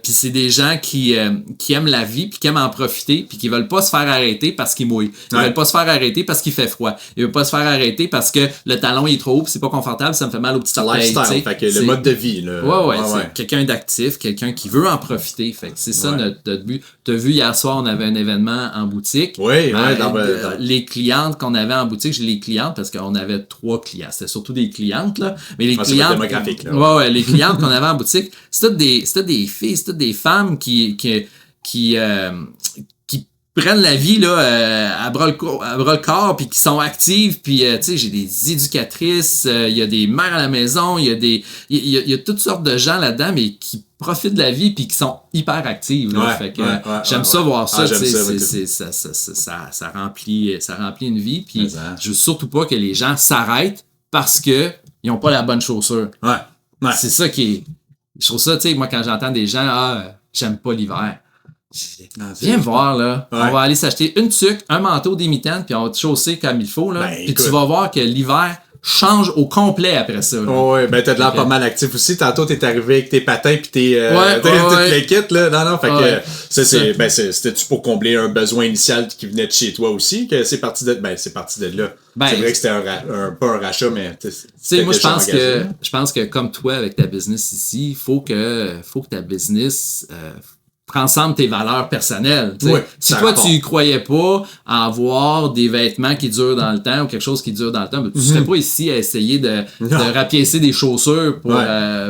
Puis c'est des gens qui aiment la vie, puis qui aiment en profiter, puis qui veulent pas se faire arrêter parce qu'ils mouillent. Ils veulent pas se faire arrêter parce qu'il fait froid. Ils veulent pas se faire arrêter parce que le talon il est trop haut, puis c'est pas confortable, ça me fait mal aux petites oreilles. Lifestyle, fait que le mode de vie. Là. Ouais. C'est quelqu'un d'actif, quelqu'un qui veut en profiter. Fait que c'est ça notre but. T'as vu hier soir, on avait un événement en boutique. Oui, les clientes qu'on avait en boutique, j'ai les clientes parce qu'on avait 3 clients. C'était surtout des clientes, là. Mais les clientes. Démographique, là. Les clientes qu'on avait en boutique, c'était des filles, c'était des femmes qui prennent la vie là à bras le corps, puis qui sont actives, puis tu sais, j'ai des éducatrices, il y a des mères à la maison, il y a toutes sortes de gens là-dedans, mais qui profitent de la vie puis qui sont hyper actives là. Fait que j'aime ça voir ça, tu sais, ça remplit une vie, puis je veux surtout pas que les gens s'arrêtent parce que ils ont pas la bonne chaussure. Ouais. C'est ça qui est. Je trouve ça, tu sais, moi, quand j'entends des gens, j'aime pas l'hiver. Viens me voir, là. Ouais. On va aller s'acheter une tuque, un manteau, des mitaines, puis on va te chausser comme il faut, là. Puis tu vas voir que l'hiver change au complet après ça. Ouais, t'as de l'air pas mal actif aussi. Tantôt, t'es arrivé avec tes patins puis toutes les kits, là. Non, fait que c'était-tu pour combler un besoin initial qui venait de chez toi aussi, que c'est parti de là. C'est vrai que c'était pas un rachat, mais tu sais, moi, je pense que comme toi, avec ta business ici, il faut que ta business transcende tes valeurs personnelles. Si toi, tu croyais pas à avoir des vêtements qui durent dans le temps ou quelque chose qui dure dans le temps, ben, tu serais pas ici à essayer de rapiécer des chaussures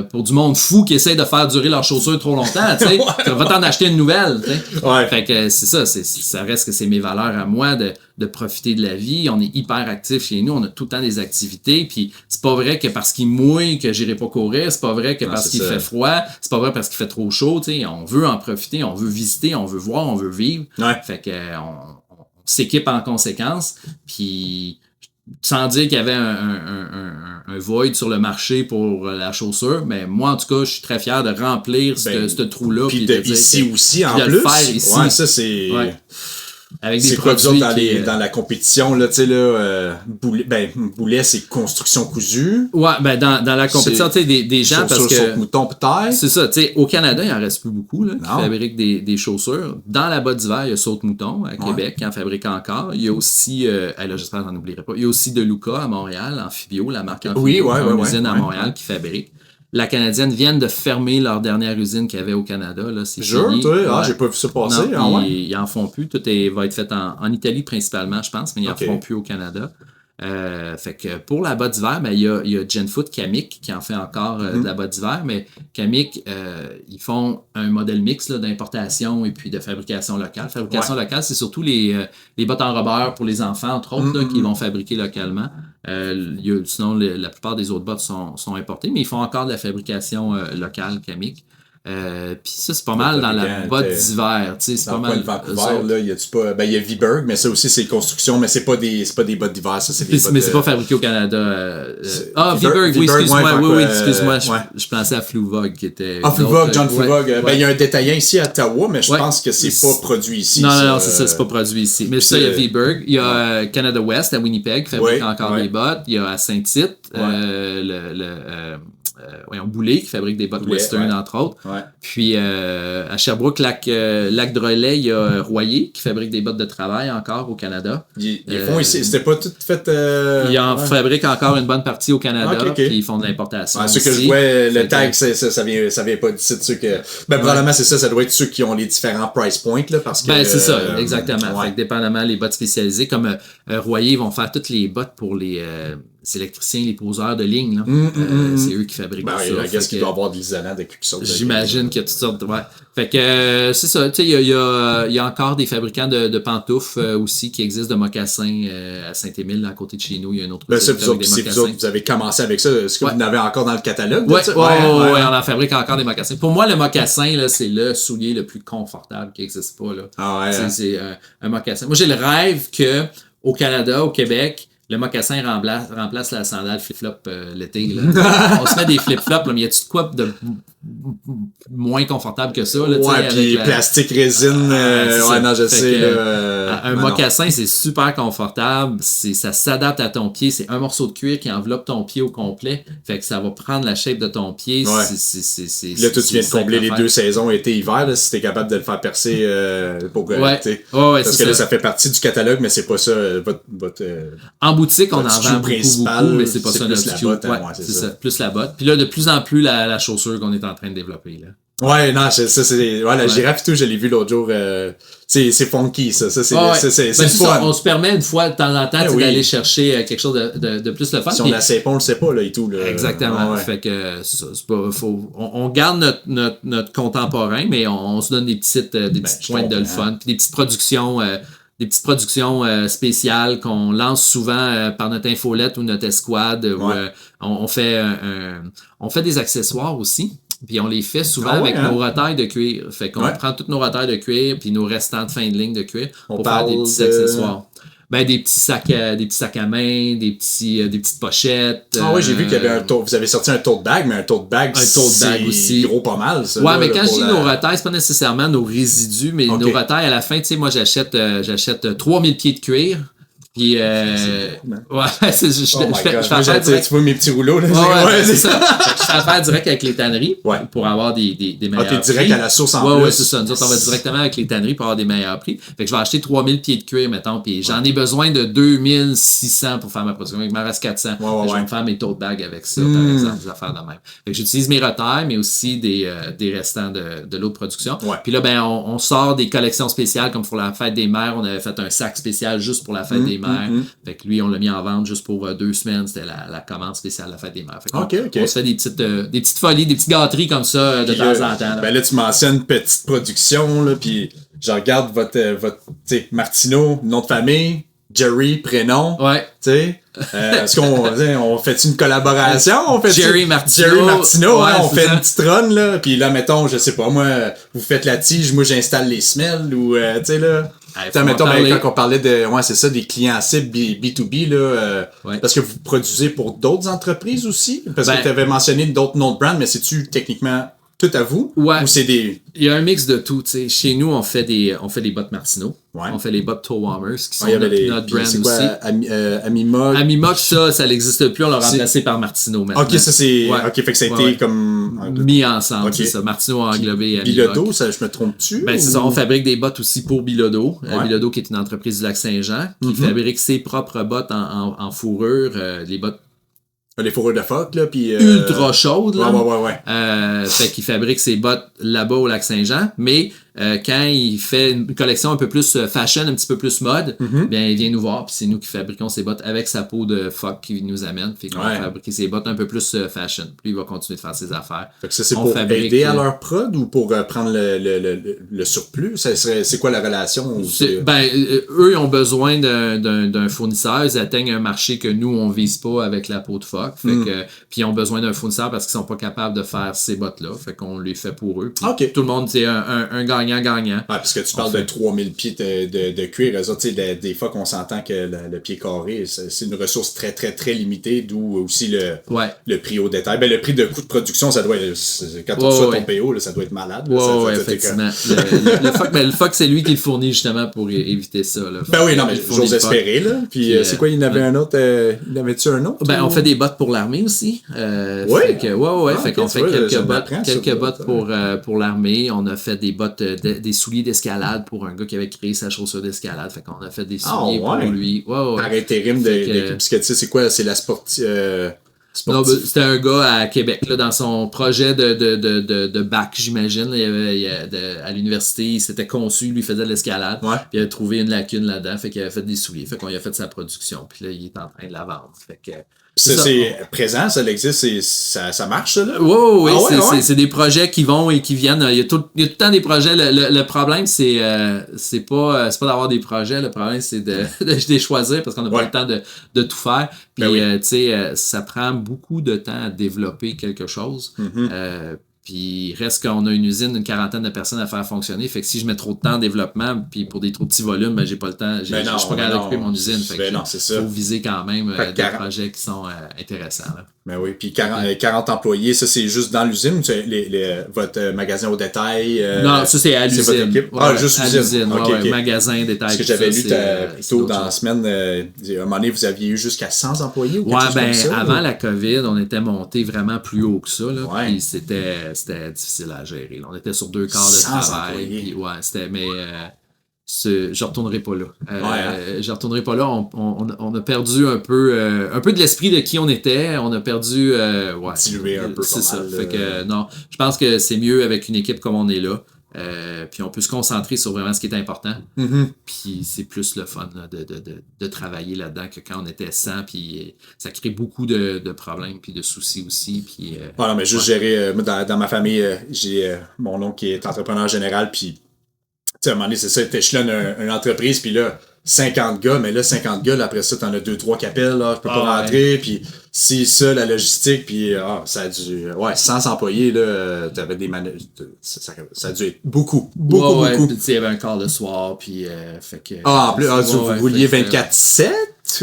pour du monde fou qui essaie de faire durer leurs chaussures trop longtemps. Tu vas t'en acheter une nouvelle. Fait que c'est ça, ça reste que c'est mes valeurs à moi de profiter de la vie. On est hyper actifs chez nous, on a tout le temps des activités, puis c'est pas vrai que parce qu'il mouille que j'irai pas courir, c'est pas vrai que parce qu'il fait froid, c'est pas vrai parce qu'il fait trop chaud, on veut en profiter, on veut visiter, on veut voir, on veut vivre. Fait que on s'équipe en conséquence, puis sans dire qu'il y avait un void sur le marché pour la chaussure, mais moi en tout cas, je suis très fier de remplir ce trou-là. Puis ici aussi en plus. De le faire ici. Ouais, ça c'est... Ouais. Avec des c'est quoi produits dans la compétition là, tu sais là, Boulet c'est construction cousue. Ouais, dans la compétition, tu sais des gens parce que saute-mouton peut-être. C'est ça, tu sais au Canada, il en reste plus beaucoup là qui fabriquent des chaussures. Dans la botte d'hiver, il y a Saute-Mouton à Québec qui en fabrique encore. Il y a aussi là j'espère que j'en oublierai pas. Il y a aussi de Luca à Montréal, Amphibio, la marque Amphibio, une usine à Montréal qui fabrique. La Canadienne vient de fermer leur dernière usine qu'il y avait au Canada. Là, c'est fini. J'ai pas vu ça passer. Ils en font plus. Tout va être fait en Italie principalement, je pense, mais ils en font plus au Canada. Fait que pour la botte d'hiver, il y a Genfoot Kamik qui en fait encore de la botte d'hiver, mais Kamik, ils font un modèle mix là, d'importation et puis de fabrication locale. Fabrication locale, c'est surtout les bottes en rubber pour les enfants, entre autres, là, qui vont fabriquer localement. Sinon, la plupart des autres bottes sont importées, mais ils font encore de la fabrication locale Kamik. Puis ça, c'est pas mal dans la botte d'hiver. C'est pas mal. Vancouver, là, y a-tu pas. Il y a Viberg, mais ça aussi, c'est construction, mais c'est pas des bottes d'hiver, ça, c'est des bottes. Mais c'est pas fabriqué au Canada. Viberg, oui, excuse-moi. Oui, excuse-moi. Je pensais à Fluvog qui était. Fluvog, John Fluvog. Il y a un détaillant ici à Ottawa, mais je pense que c'est pas produit ici. Non, c'est ça, c'est pas produit ici. Mais ça, il y a Viberg. Il y a Canada West à Winnipeg qui fabrique encore des bottes. Il y a à Saint-Tite, Boulay, qui fabrique des bottes western, entre autres. Ouais. Puis à Sherbrooke, Lac de Relais, il y a Royer, qui fabrique des bottes de travail encore au Canada. Ils font ici, c'était pas tout fait... Ils en fabriquent encore une bonne partie au Canada, puis ils font de l'importation ceux que je vois, le tag, ça vient pas d'ici de ceux que... probablement, c'est ça doit être ceux qui ont les différents price points, là, parce que... c'est ça, exactement. Fait que dépendamment, les bottes spécialisées, comme Royer, ils vont faire toutes les bottes pour les électriciens, les poseurs de ligne, là. C'est eux qui fabriquent ça. Qu'est-ce qu'il doit y avoir de l'isolant de quelque chose. J'imagine qu'il y a toutes sortes de... Fait que c'est ça, tu sais, il y a encore des fabricants de pantoufles aussi qui existent, de mocassins à Saint-Émile, à côté de chez nous. Il y a un autre vous avez commencé avec ça. Est-ce que vous en avez encore dans le catalogue? Oui, on en fabrique encore des mocassins. Pour moi, le mocassin, là, c'est le soulier le plus confortable qui n'existe pas. Là. C'est un mocassin. Moi, j'ai le rêve que au Canada, au Québec, le mocassin remplace la sandale flip-flop l'été. On se met des flip-flops, mais y a-tu de quoi de moins confortable que ça? Là, puis plastique, résine. Non, je sais. Un mocassin, c'est super confortable. Ça s'adapte à ton pied. C'est un morceau de cuir qui enveloppe ton pied au complet. Fait que ça va prendre la shape de ton pied. Là, toi, tu viens de combler les 2 saisons été-hiver, si t'es capable de le faire percer pour parce que là, ça fait partie du catalogue, mais c'est pas ça votre en boutique, on en vend beaucoup, mais c'est pas ça notre cue. C'est ça, plus la botte. Puis là, de plus en plus, la chaussure qu'on est en train de développer. Là. Ouais, non, la girafe et tout, je l'ai vu l'autre jour. C'est funky, ça. C'est fun. On se permet une fois de temps en temps d'aller chercher quelque chose de plus le fun. Si on la sait pas, on le sait pas, là, et tout. Là. Exactement. Fait que c'est ça. On garde notre contemporain, mais on se donne des petites pointes de le fun. Puis des petites productions spéciales qu'on lance souvent par notre infolette ou notre escouade. Où, on fait des accessoires aussi. Puis on les fait souvent avec nos retailles de cuir. Fait qu'on prend toutes nos retailles de cuir puis nos restants de fin de ligne de cuir pour faire des petits accessoires. Des petits sacs à main, des petites pochettes. J'ai vu qu'il y avait vous avez sorti un tote bag, mais un tote bag aussi gros pas mal, ça. Ouais, mais quand je dis nos retailles, c'est pas nécessairement nos résidus, mais nos retailles, à la fin, tu sais, moi, j'achète 3000 pieds de cuir. Puis, je fais tu vois mes petits rouleaux, là. C'est ça. Je fais affaire direct avec les tanneries pour avoir des meilleurs prix. T'es direct à la source en plus. Ouais, c'est ça. Nous autres, on va directement avec les tanneries pour avoir des meilleurs prix. Fait que je vais acheter 3000 pieds de cuir, mettons, puis j'en ai besoin de 2600 pour faire ma production. Il m'en reste 400. Je vais me faire mes tote bags avec ça, par exemple, des affaires de même. Fait que j'utilise mes retailles, mais aussi des restants de l'autre production. Puis là, on sort des collections spéciales, comme pour la fête des mères. On avait fait un sac spécial juste pour la fête des mères. Fait que lui, on l'a mis en vente juste pour 2 semaines. C'était la commande spéciale de la fête des mères. Fait qu'on on se fait des petites folies, des petites gâteries comme ça de temps en temps. Là, tu mentionnes petite production, là, puis je regarde votre Martineau, nom de famille, Jerry, prénom. Ouais. Tu sais, est-ce qu'on fait une collaboration? Jerry Martineau. Jerry Martineau, on fait une petite run, là. Puis là, mettons, je sais pas, moi, vous faites la tige, moi, j'installe les semelles ou, tu sais, là. Mettons, quand on parlait des clients cibles B2B, là, parce que vous produisez pour d'autres entreprises aussi? Parce que tu avais mentionné d'autres noms de brand, mais c'est-tu techniquement tout à vous? Ouais. Ou c'est des... Il y a un mix de tout, tu sais. Chez nous, on fait des bottes Martineau. On fait les bottes Toe Warmers, qui sont notre brand aussi. Amimog. Amimog, ça n'existe plus, on l'a remplacé par Martineau maintenant. Ok, ça c'est... Ok, fait que ça a été comme... mis ensemble, c'est ça. Martineau a englobé Amimog. Bilodeau, ça, je me trompe-tu? C'est ça, on fabrique des bottes aussi pour Bilodeau. Bilodeau, qui est une entreprise du Lac-Saint-Jean, qui fabrique ses propres bottes en fourrure. Les bottes les fourrures de phoque, là, puis... ultra chaudes, là. Ouais. Fait qu'il fabrique ses bottes là-bas au Lac-Saint-Jean, mais quand il fait une collection un peu plus fashion, un petit peu plus mode, bien, il vient nous voir, puis c'est nous qui fabriquons ses bottes avec sa peau de phoque qu'il nous amène. Fait qu'on va fabriquer ses bottes un peu plus fashion. Puis il va continuer de faire ses affaires. Fait que ça, c'est pour aider à leur prod ou pour prendre le surplus? C'est quoi la relation? Eux, ils ont besoin d'un fournisseur. Ils atteignent un marché que nous, on vise pas avec la peau de phoque. Fait que, puis ils ont besoin d'un fournisseur parce qu'ils sont pas capables de faire ces bottes-là. Fait qu'on les fait pour eux. Puis tout le monde, c'est un gagnant gagnant-gagnant. Ouais, parce que tu parles de 3000 pieds de cuir. Eux autres, des fois qu'on s'entend que le pied carré, c'est une ressource très, très, très limitée, d'où aussi le prix au détail. Ben, le prix de coût de production, ça doit être, quand tu reçois ton PO, là, ça doit être malade. Oui, effectivement. Le Fox, c'est lui qui le fournit justement pour éviter ça. Là. Ben oui, non, mais j'ose espérer. Là. Puis c'est quoi, il y en avait un autre? Il y avait-tu un autre? Ben, on fait des bottes pour l'armée aussi. Fait qu'on fait quelques bottes pour l'armée. On a fait des bottes, des souliers d'escalade pour un gars qui avait créé sa chaussure d'escalade. Fait qu'on a fait des souliers pour lui. Par intérim parce que tu sais, c'est quoi? C'est la sportive. Non, c'était un gars à Québec, là, dans son projet de bac, j'imagine. À l'université, il s'était conçu, lui faisait de l'escalade. Puis il avait trouvé une lacune là-dedans, fait qu'il avait fait des souliers. Fait qu'on lui a fait sa production. Puis là, il est en train de la vendre. Fait que. C'est présent, ça existe, ça marche, ça, là? Oui, c'est des projets qui vont et qui viennent. Il y a tout le temps des projets. Le problème, c'est pas d'avoir des projets. Le problème, c'est de les choisir parce qu'on n'a pas le temps de tout faire. Puis, tu sais, ça prend beaucoup de temps à développer quelque chose. Puis il reste qu'on a une usine d'une 40aine de personnes à faire fonctionner. Fait que si je mets trop de temps en développement, puis pour des trop petits volumes, ben j'ai pas le temps. Je suis pas capable d'occuper mon usine. Fait que faut viser quand même des projets qui sont intéressants. Là. Ben oui, puis 40 employés, ça c'est juste dans l'usine ou votre magasin au détail? Non, ça c'est à l'usine. C'est votre équipe? Juste à l'usine. Magasin, détail. Parce que j'avais lu plus tôt dans la semaine, à un moment donné, vous aviez eu jusqu'à 100 employés ou quelque chose comme ça? Avant la COVID, on était monté vraiment plus haut que ça. Là, puis c'était difficile à gérer. Là. On était sur 2 quarts de travail. Puis, je retournerai pas là. Je retournerai pas là. On a perdu un peu de l'esprit de qui on était. On a perdu. Dilué un peu. C'est ça. Fait que non, je pense que c'est mieux avec une équipe comme on est là. Puis on peut se concentrer sur vraiment ce qui est important. Puis c'est plus le fun là, de travailler là-dedans que quand on était 100. Puis ça crée beaucoup de problèmes puis de soucis aussi. Puis, non, mais juste gérer. Dans ma famille, j'ai mon oncle qui est entrepreneur général. Puis à un moment donné, c'est ça, t'échelonnes une entreprise, puis là, 50 gars, mais là, 50 gars, là, après ça, t'en as 2-3 qui appellent, là, je peux pas rentrer, puis si ça, la logistique, puis ça a dû, 100 employés, là, t'avais des ça a dû être beaucoup. Puis il y avait un quart de soir, puis fait que... en plus, vous vouliez 24/7?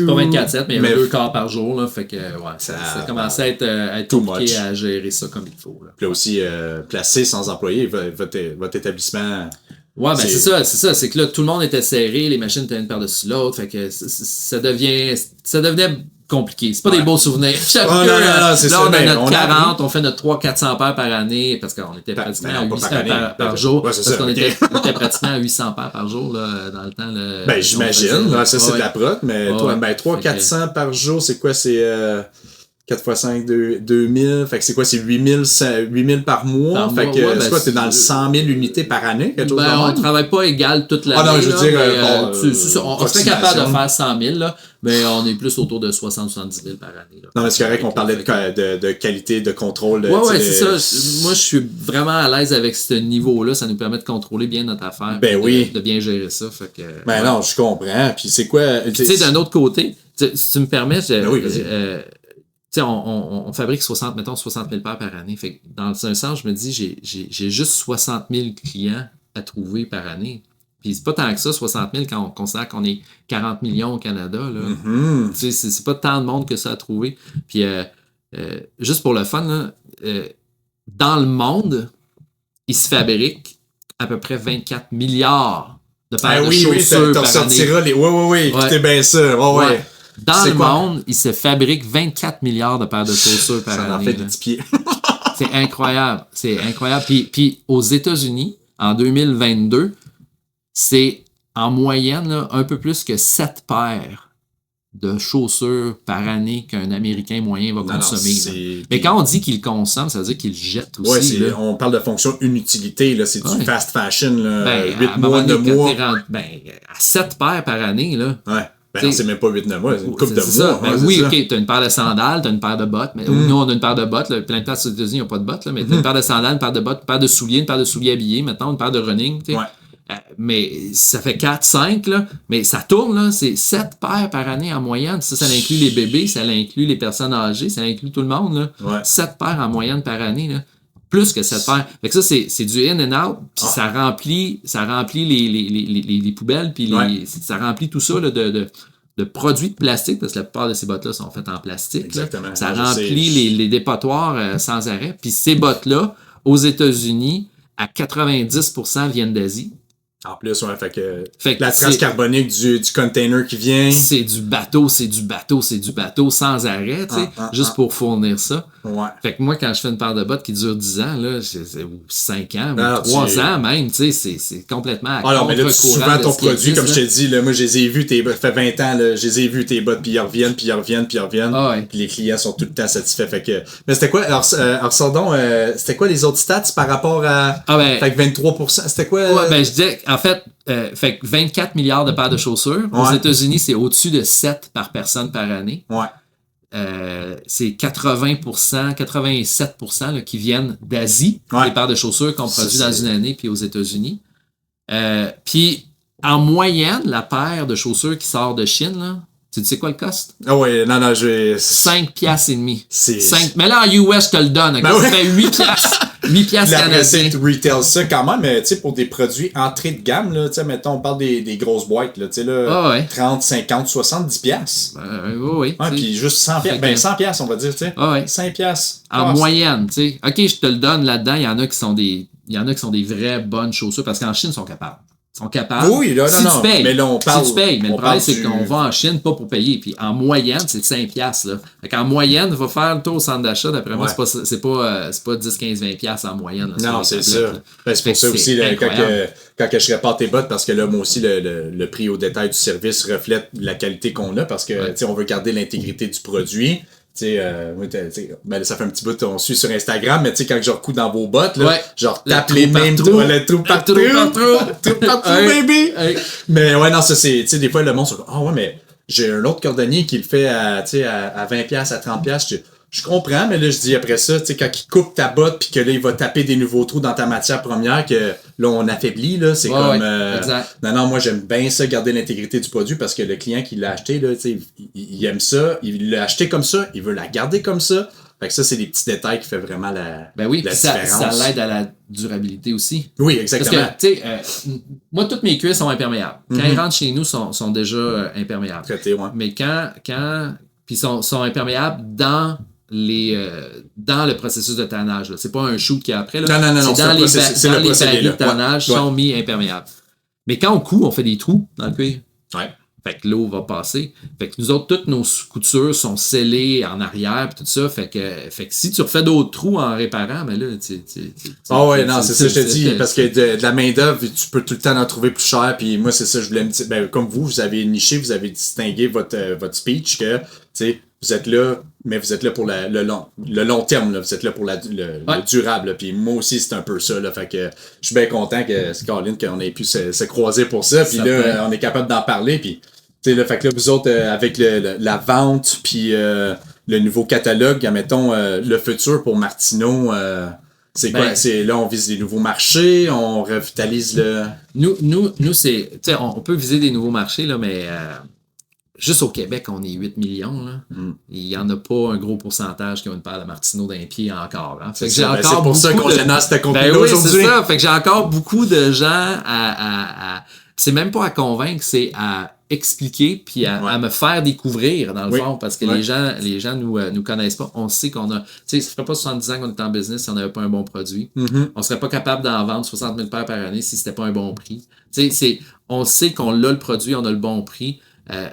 Pas 24/7, mais il y avait 2 quarts par jour, là, fait que, ça commençait à être compliqué à gérer ça comme il faut, là. Puis là aussi, placer 100 employés, votre établissement... Ouais, ben c'est ça. C'est que là, tout le monde était serré, les machines étaient une par-dessus l'autre. Fait que ça devenait compliqué. C'est pas des beaux souvenirs. Non, on a notre 40, on fait notre 300-400 paires par année parce qu'on était pratiquement à 800 par jour. Parce qu'on était pratiquement à 800 paires par jour là, dans le temps. Ben, j'imagine. Ça, c'est de la prot, mais 300-400 par jour, c'est quoi? C'est 4 x 5, 2000. Fait que c'est quoi? C'est 8000 par mois. Fait que c'est quoi? T'es dans le 100 000 unités par année? Quelque chose on travaille pas égal toute l'année. Non, je veux dire... on serait capable de faire 100 000, là, mais on est plus autour de 60-70 000 par année. Là. Non, mais c'est correct qu'on parlait de qualité, de contrôle. C'est ça. Moi, je suis vraiment à l'aise avec ce niveau-là. Ça nous permet de contrôler bien notre affaire. De bien gérer ça. Fait que, non, je comprends. Puis c'est quoi... Tu sais, d'un autre côté, si tu me permets... on fabrique 60 000 paires par année. Fait que dans un sens, je me dis, j'ai juste 60 000 clients à trouver par année. Puis c'est pas tant que ça, 60 000, quand on considère qu'on est 40 millions au Canada. Là. C'est pas tant de monde que ça à trouver. Puis juste pour le fun, là, dans le monde, il se fabrique à peu près 24 milliards de paires de chaussures par année. Oui, écoutez bien ça. Dans le monde, il se fabrique 24 milliards de paires de chaussures par année. Ça en fait des petits pieds. C'est incroyable. Puis aux États-Unis, en 2022, c'est en moyenne là, un peu plus que 7 paires de chaussures par année qu'un Américain moyen va consommer. Mais quand on dit qu'il consomme, ça veut dire qu'il jette aussi. On parle de fonction inutilité. Là, c'est du fast fashion. Là, 8 mois, 9 mois. À 7 paires par année. Là, c'est même pas 8-9 mois, c'est une couple de mois. OK, t'as une paire de sandales, t'as une paire de bottes. Mais nous, on a une paire de bottes. Là, plein de places aux États-Unis, ils n'ont pas de bottes. Là, mais t'as une paire de sandales, une paire de bottes, une paire de souliers, une paire de souliers habillés, maintenant, une paire de running. Mais ça fait 4-5, là. Mais ça tourne, là. C'est 7 paires par année en moyenne. Ça inclut les bébés, ça inclut les personnes âgées, ça inclut tout le monde, là. 7 paires en moyenne par année, là. Plus que 7 paires. Fait que ça, c'est du in and out, puis ça remplit les poubelles, puis ça remplit tout ça là, de produits de plastique, parce que la plupart de ces bottes-là sont faites en plastique. Exactement. Ça remplit les dépotoirs sans arrêt. Puis ces bottes-là, aux États-Unis, à 90% viennent d'Asie. En plus, ouais, fait que la trace carbonique du container qui vient. C'est du bateau sans arrêt, tu sais, juste pour fournir ça. Ouais. Fait que moi, quand je fais une paire de bottes qui dure 10 ans, là, ou 5 ans, ou 3 ans même, tu sais, c'est complètement à alors, mais là, souvent ton produit, comme je te dis, là, moi, je les ai vus, ça fait 20 ans, là, je les ai vus, tes bottes, puis ils reviennent. Ah ouais. Puis les clients sont tout le temps satisfaits. Fait que, mais c'était quoi, alors sordons, c'était quoi les autres stats par rapport à, fait que 23%, c'était quoi? Ouais, ben, je disais, en fait, fait que 24 milliards de paires de chaussures. Aux États-Unis, c'est au-dessus de 7 par personne par année. Ouais. C'est 80%, 87% là, qui viennent d'Asie, les paires de chaussures qu'on produit dans une année, puis aux États-Unis. Puis, en moyenne, la paire de chaussures qui sort de Chine, là, tu sais quoi le cost? Ah ouais, non, 5 piastres et demi. 5... Mais là, en US, je te le donne. Ça fait 8 piastres. 8 piastres canadiens. La retail ça quand même, mais tu sais, pour des produits entrée de gamme, là, tu sais, mettons, on parle des grosses boîtes, là, tu sais, là, 30, 50, 70 piastres. Oui. Ouais, puis juste 100 piastres. Ben, 100 piastres, on va dire, tu sais. 5 piastres. En moyenne, tu sais. OK, je te le donne là-dedans, il y en a qui sont des vraies bonnes chaussures, parce qu'en Chine, ils sont capables. Oui, là, non, payes, mais là, on parle... Si tu payes, mais le problème, c'est qu'on va en Chine pas pour payer. Puis en moyenne, c'est 5 piastres, là. Fait qu'en moyenne, il va faire le tour au centre d'achat. D'après moi, c'est pas 10, 15, 20 piastres en moyenne. Là, non, c'est ça. Ben, c'est pour ça aussi, là, quand je répare tes bottes, parce que là, moi aussi, le prix au détail du service reflète la qualité qu'on a, parce que, tu sais, on veut garder l'intégrité du produit. Ben, ça fait un petit bout on suit sur Instagram, mais tu sais, quand je recoue dans vos bottes, là, genre tape les mêmes trous, le trou partout, baby! Mais ouais, non, ça c'est, tu sais, des fois le monde se dit, ouais, mais j'ai un autre cordonnier qui le fait à 20$, à 30$, je comprends, mais là, je dis après ça, tu sais, quand il coupe ta botte puis que là, il va taper des nouveaux trous dans ta matière première, que là, on affaiblit, là, c'est comme... Non, moi, j'aime bien ça, garder l'intégrité du produit, parce que le client qui l'a acheté, là, tu sais, il aime ça, il l'a acheté comme ça, il veut la garder comme ça. Fait que ça, c'est des petits détails qui fait vraiment la différence. Ça l'aide à la durabilité aussi. Oui, exactement. Parce que, tu sais, moi, toutes mes cuisses sont imperméables. Quand ils rentrent chez nous, sont déjà imperméables. Traités, ouais. Mais puis sont imperméables dans le processus de tannage. C'est pas un shoot qui est après. Là. Non, c'est dans les barils de tannage sont mis imperméables. Mais quand on coud, on fait des trous dans le cuir. Ouais. Fait que l'eau va passer. Fait que nous autres, toutes nos coutures sont scellées en arrière et tout ça. Fait que si tu refais d'autres trous en réparant, ben là, c'est ça, je te dis, parce que de la main-d'œuvre, tu peux tout le temps en trouver plus cher. Puis moi, c'est ça, je voulais me dire, ben, comme vous avez niché, vous avez distingué votre speech que, tu sais, vous êtes là, mais vous êtes là pour le long terme, là. Vous êtes là pour le durable, là. Puis moi aussi, c'est un peu ça, là. Fait que je suis bien content Caroline, qu'on ait pu se croiser pour ça. Puis là, on est capable d'en parler. Puis, tu sais, là, fait que là, vous autres, avec la vente, puis le nouveau catalogue, admettons, le futur pour Martineau, c'est quoi? C'est là, on vise des nouveaux marchés, on revitalise le... Nous c'est... Tu sais, on peut viser des nouveaux marchés, là, mais... Juste au Québec, on est 8 millions. Là. Il n'y en a pas un gros pourcentage qui ont une paire de Martineau d'un pied encore. Hein. C'est pour ça qu'on génère cette contenu aujourd'hui. C'est ça. Fait que j'ai encore beaucoup de gens à c'est même pas à convaincre, c'est à expliquer puis à me faire découvrir, dans le fond, parce que les gens nous connaissent pas. On sait qu'on a... Tu sais, ça ferait pas 70 ans qu'on est en business si on n'avait pas un bon produit. On serait pas capable d'en vendre 60 000 paires par année si c'était pas un bon prix. Tu sais, on sait qu'on a le produit, on a le bon prix.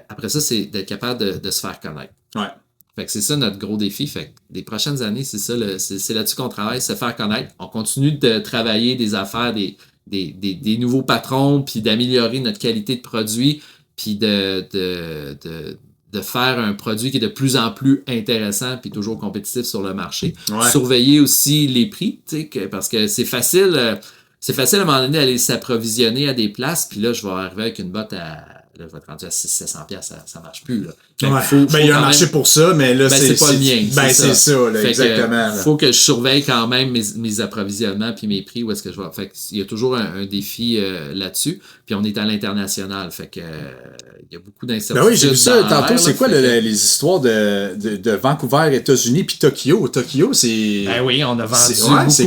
Après ça, c'est d'être capable de se faire connaître. Ouais. Fait que c'est ça notre gros défi. Fait que les prochaines années, c'est ça, c'est là-dessus qu'on travaille, se faire connaître. On continue de travailler des affaires, des nouveaux patrons, puis d'améliorer notre qualité de produit, puis de faire un produit qui est de plus en plus intéressant, puis toujours compétitif sur le marché. Ouais. Surveiller aussi les prix, parce que c'est facile à un moment donné d'aller s'approvisionner à des places, puis là, je vais arriver avec une botte à là, je vais être rendu à 600-700$, ça marche plus, là. Il y a un marché pour ça, mais là, c'est pas le mien. C'est ça, là, exactement. Il faut que je surveille quand même mes approvisionnements puis mes prix, où est-ce que je vais. Fait que il y a toujours un défi là-dessus. Puis on est à l'international, fait que il y a beaucoup d'incertitudes. Ben oui, j'ai vu ça tantôt. C'est quoi les histoires de Vancouver, États-Unis, puis Tokyo? Tokyo, c'est... Ben oui, on a vendu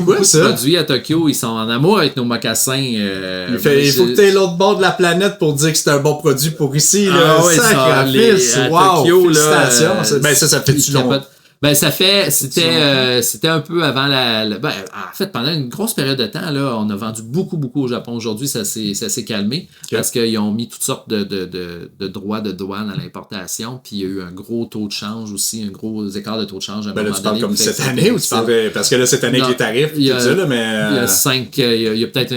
beaucoup de produits à Tokyo. Ils sont en amour avec nos mocassins. Il faut que tu aies l'autre bord de la planète pour dire que c'est un bon produit pour ici. Là. Sacrifice! Wow! Tokyo, félicitations! Là, ça fait-tu longtemps? Ben, c'était un peu avant en fait, pendant une grosse période de temps, là, on a vendu beaucoup au Japon. Aujourd'hui, ça s'est calmé parce qu'ils ont mis toutes sortes de droits de douane à l'importation, puis il y a eu un gros taux de change aussi, un gros écart de taux de change à un moment tu parles comme cette année ou tu parles parce que là, cette année, avec les tarifs, tout ça, là, mais... Il y a peut-être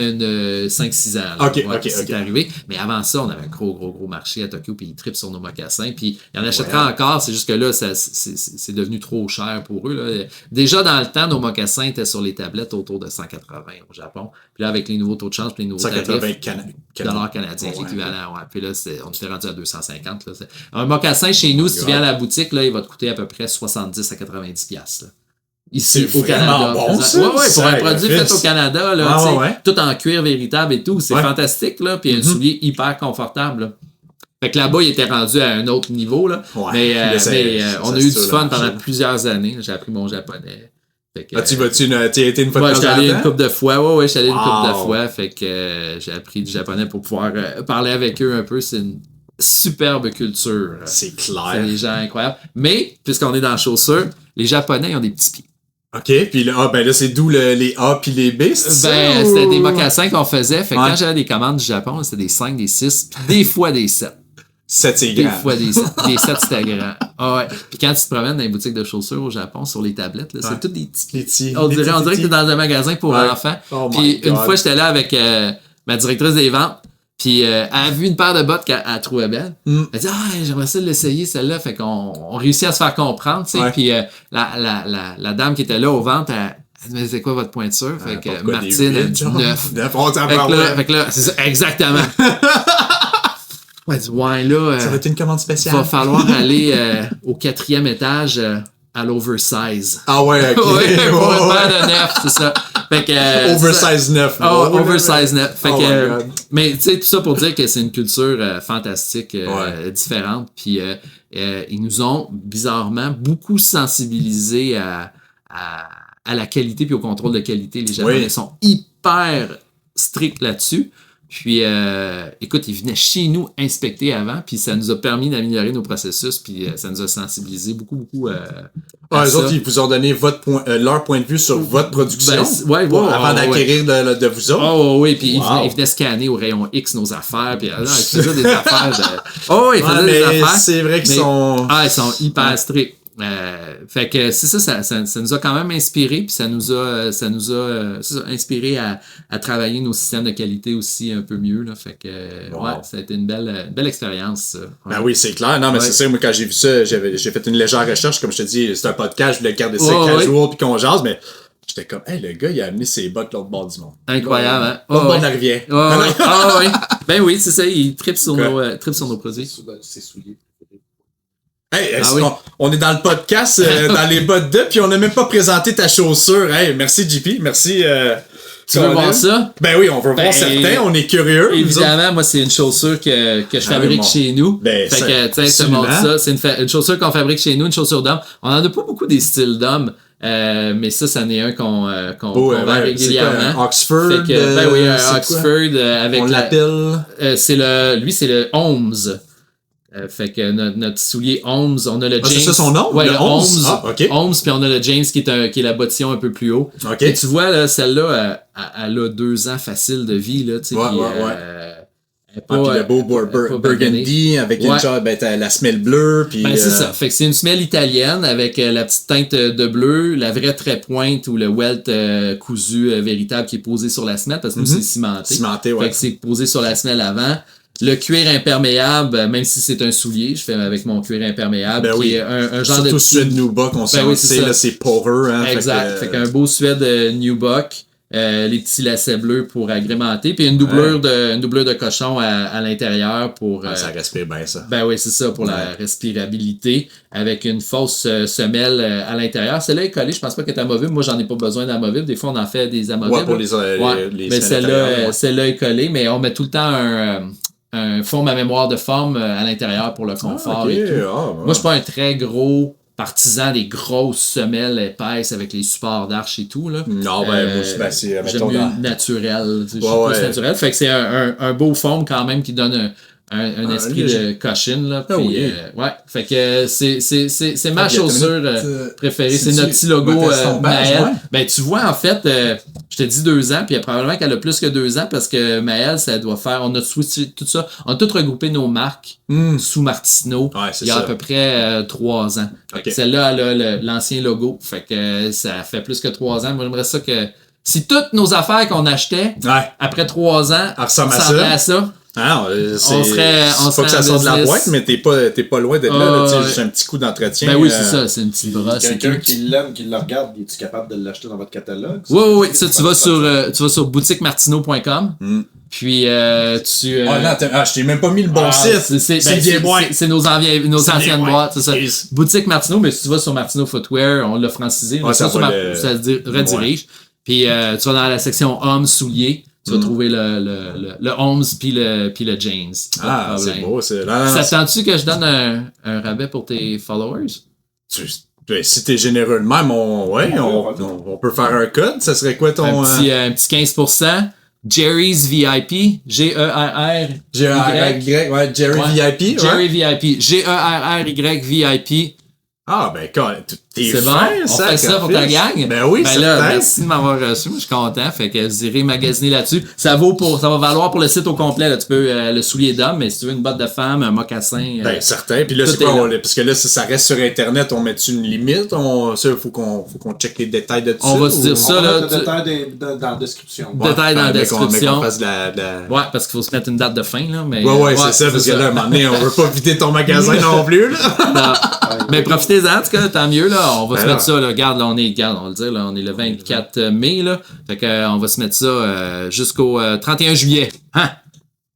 5-6 ans. Là, c'est arrivé. Mais avant ça, on avait un gros marché à Tokyo, puis ils trippent sur nos mocassins, puis ils en achèteraient encore, c'est juste que là, c'est devenu trop cher pour eux. Là. Déjà, dans le temps, nos mocassins étaient sur les tablettes autour de 180 au Japon. Puis là, avec les nouveaux taux de change, puis les nouveaux tarifs, dollars canadiens, l'équivalent. Ouais. Puis là, on était rendu à 250. Là. Un mocassin chez nous, si tu viens à la boutique, là, il va te coûter à peu près 70 à 90$. Là. Ici, au Canada. Bon, ça, pour un produit fait au Canada, là, tout en cuir véritable et tout, c'est fantastique. Là, puis un soulier hyper confortable. Là. Fait que là-bas, il était rendu à un autre niveau, là. Mais on a eu du fun pendant plusieurs années. J'ai appris mon japonais. Fait que, tu as été une fois de temps en temps? J'étais allé une couple de fois. Ouais, j'étais allé une couple de fois. Fait que j'ai appris du japonais pour pouvoir parler avec eux un peu. C'est une superbe culture. C'est clair. C'est des gens incroyables. Mais, puisqu'on est dans la chaussure, les Japonais, ils ont des petits pieds. OK, puis là, c'est d'où les A puis les B, c'était des mocassins qu'on faisait. Fait que quand j'avais des commandes du Japon, c'était des 5, des 6, des fois des 7. 7, c'est grand. Des fois des 7. Des 7, c'était grand. Ah ouais. Puis quand tu te promènes dans les boutiques de chaussures au Japon, sur les tablettes, là, c'est tous des petits. On dirait que tu es dans un magasin pour enfants. Oh puis une fois, j'étais là avec ma directrice des ventes. Puis elle a vu une paire de bottes qu'elle trouvait belle. Elle dit j'aimerais ça l'essayer, celle-là. Fait qu'on réussit à se faire comprendre. Puis la dame qui était là aux ventes, elle dit mais c'est quoi votre pointure? Fait que Martine, elle dit 9. Fait que là, c'est ça, exactement. Elle dit là. Ça va être une commande spéciale. Va falloir aller au 4e étage à l'oversize. Ah ouais, ok. Pour une paire de 9, c'est ça. Fait que, oversize 9. Oversize 9. Fait que, mais tu sais, tout ça pour dire que c'est une culture fantastique, différente. Puis ils nous ont bizarrement beaucoup sensibilisés à la qualité puis au contrôle de qualité. Les Japonais sont hyper stricts là-dessus. Puis, écoute, ils venaient chez nous inspecter avant, puis ça nous a permis d'améliorer nos processus, puis ça nous a sensibilisé beaucoup. Eux autres, ils vous ont donné leur point de vue sur votre production avant d'acquérir de vous autres. Oh oui, puis ils venaient scanner au rayon X nos affaires, puis ils faisaient des affaires de... ils faisaient des affaires. C'est vrai qu'ils sont... ils sont hyper stricts. Fait que c'est ça nous a quand même inspiré, puis ça nous a inspiré à travailler nos systèmes de qualité aussi un peu mieux, là. Fait que ça a été une belle expérience, ça. Ben oui, c'est clair. Non, mais c'est ça, moi quand j'ai vu ça, j'ai fait une légère recherche, comme je te dis, c'est un podcast, je voulais garder ça casual puis qu'on jase, mais j'étais comme le gars, il a amené ses bottes l'autre bord du monde. Incroyable, hein? L'autre bord de la rivière. Oui. Ben oui, c'est ça, il trippe sur nos produits. C'est souliers. Hey, on est dans le podcast, dans les bottes de, puis on n'a même pas présenté ta chaussure. Hey, merci JP, merci. Tu veux voir ça? Ben oui, on veut voir certains, on est curieux. Évidemment, moi, c'est une chaussure que je fabrique chez nous. Fait que, tu sais, te montre ça. C'est une chaussure qu'on fabrique chez nous, une chaussure d'homme. On en a pas beaucoup des styles d'homme. Mais ça en est un qu'on vend régulièrement. Oxford. Fait que, un Oxford avec on l'appelle. C'est le Holmes. Fait que notre soulier Holmes, on a le James. C'est ça son nom? Ouais, le Holmes. Holmes, puis on a le James qui est la bottillon un peu plus haut. Et tu vois, là, celle-là, elle a 2 ans facile de vie, là, tu sais. Puis le beau burgundy avec une genre, la semelle bleue. Puis, c'est ça. Fait que c'est une semelle italienne avec la petite teinte de bleu, la vraie trait pointe ou le welt cousu véritable qui est posé sur la semelle parce que nous, c'est cimenté. Fait que c'est posé sur la semelle avant. Le cuir imperméable, même si c'est un soulier, je fais avec mon cuir imperméable, qui est un genre surtout de... Suède Nubuck, on sait, là, c'est poreux. Hein, exact. Fait qu'un beau Suède Nubuck. les petits lacets bleus pour agrémenter, puis une doublure de cochon à l'intérieur pour... ça respire bien, ça. Ben oui, c'est ça, pour la respirabilité, avec une fausse semelle à l'intérieur. Celle-là est collée, je pense pas qu'elle est amovible. Moi, j'en ai pas besoin d'amovible. Des fois, on en fait des amovibles. Ouais, pour les mais celle-là est collée, mais on met tout le temps un foam à mémoire de forme à l'intérieur pour le confort et tout. Moi, je suis pas un très gros partisan des grosses semelles épaisses avec les supports d'arche et tout. Là. Non, moi, c'est j'aime mieux naturel. Je suis plus naturel. Fait que c'est un beau foam quand même qui donne un esprit de cochine. Là, puis, fait que c'est ma chaussure préférée. C'est notre petit logo Maëlle. Ben, tu vois, en fait, je te dis 2 ans, puis probablement qu'elle a plus que 2 ans parce que Maëlle, ça doit faire. On a switché tout ça. On a tout regroupé nos marques sous Martineau il y a à peu près 3 ans. Okay. Celle-là, elle a l'ancien logo. Fait que ça fait plus que 3 ans. Moi, j'aimerais ça que si toutes nos affaires qu'on achetait après 3 ans ressemblaient à ça. Ah, on serait faut que ça sorte de la boîte, mais t'es pas loin d'être là. Tu sais, juste un petit coup d'entretien. Ben oui, c'est ça, c'est une petite brosse. Quelqu'un qui l'aime, qui le regarde, es-tu capable de l'acheter dans votre catalogue? Oui. Ça, tu vas sur boutiquemartineau.com. Puis tu. non, je t'ai même pas mis le bon site. C'est nos anciennes boîtes, c'est ça. Boutique Martineau, mais si tu vas sur Martineau Footwear, on l'a francisé. Ça se redirige. Puis tu vas dans la section hommes, souliers. Tu vas trouver le Holmes puis le James. C'est beau. Ça sent-tu que je donne un rabais pour tes followers? Si t'es généreux de même, on peut faire un code. Ça serait quoi ton... Un petit 15%. Jerry's VIP. G-E-R-R. G-E-R-R-Y. Ouais, Jerry VIP. Jerry VIP. G-E-R-R-Y VIP. Ah, ben, t'es c'est bon, on fait ça pour ta gang. Ben oui, c'est là, merci de m'avoir reçu. Moi, je suis content. Fait que vous irez magasiner là-dessus. Ça va valoir pour le site au complet. Là. Tu peux le soulier d'homme, mais si tu veux une botte de femme, un mocassin. Ben, certain. Puis là, c'est quoi? Parce que là, si ça reste sur Internet, on met-tu une limite? Faut qu'on check les détails de tout ça. On va se dire ça, là. Détails dans la description. Détails dans la description. Qu'on fasse Ouais, parce qu'il faut se mettre une date de fin, là. Mais, ouais, c'est ça. Parce que là, à un moment donné, on veut pas vider ton magasin non plus, là. Mais profitez-en, en tout cas, tant mieux, là. On va se mettre ça, là. Regarde, on va le dire, là. On est le 24 mai, là. Fait que, on va se mettre ça jusqu'au 31 juillet. Hein?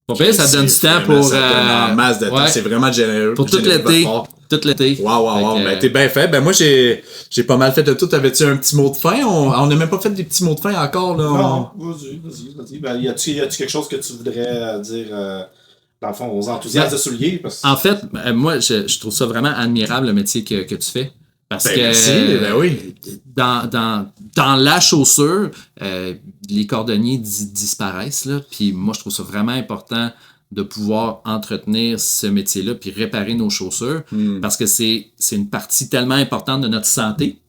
Pas pire, ça donne du temps pour. Ça donne en masse de temps. C'est vraiment généreux. Pour tout l'été. Tout l'été. Wow. Ben, t'es bien fait. Ben, moi, j'ai pas mal fait de tout. T'avais-tu un petit mot de fin? On n'a même pas fait des petits mots de fin encore, là. Non, vas-y. Ben, y a-tu quelque chose que tu voudrais dire, dans le fond, aux enthousiastes de souliers? En fait, moi, je trouve ça vraiment admirable, le métier que tu fais. Parce que merci, oui. dans la chaussure, les cordonniers disparaissent, là. Puis moi, je trouve ça vraiment important de pouvoir entretenir ce métier-là puis réparer nos chaussures parce que c'est une partie tellement importante de notre santé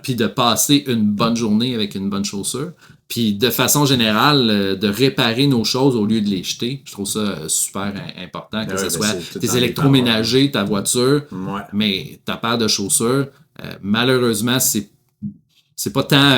puis de passer une bonne journée avec une bonne chaussure puis de façon générale de réparer nos choses au lieu de les jeter. Je trouve ça super important que ce soit tes électroménagers, ta voiture, mais ta paire de chaussures, malheureusement, c'est pas tant...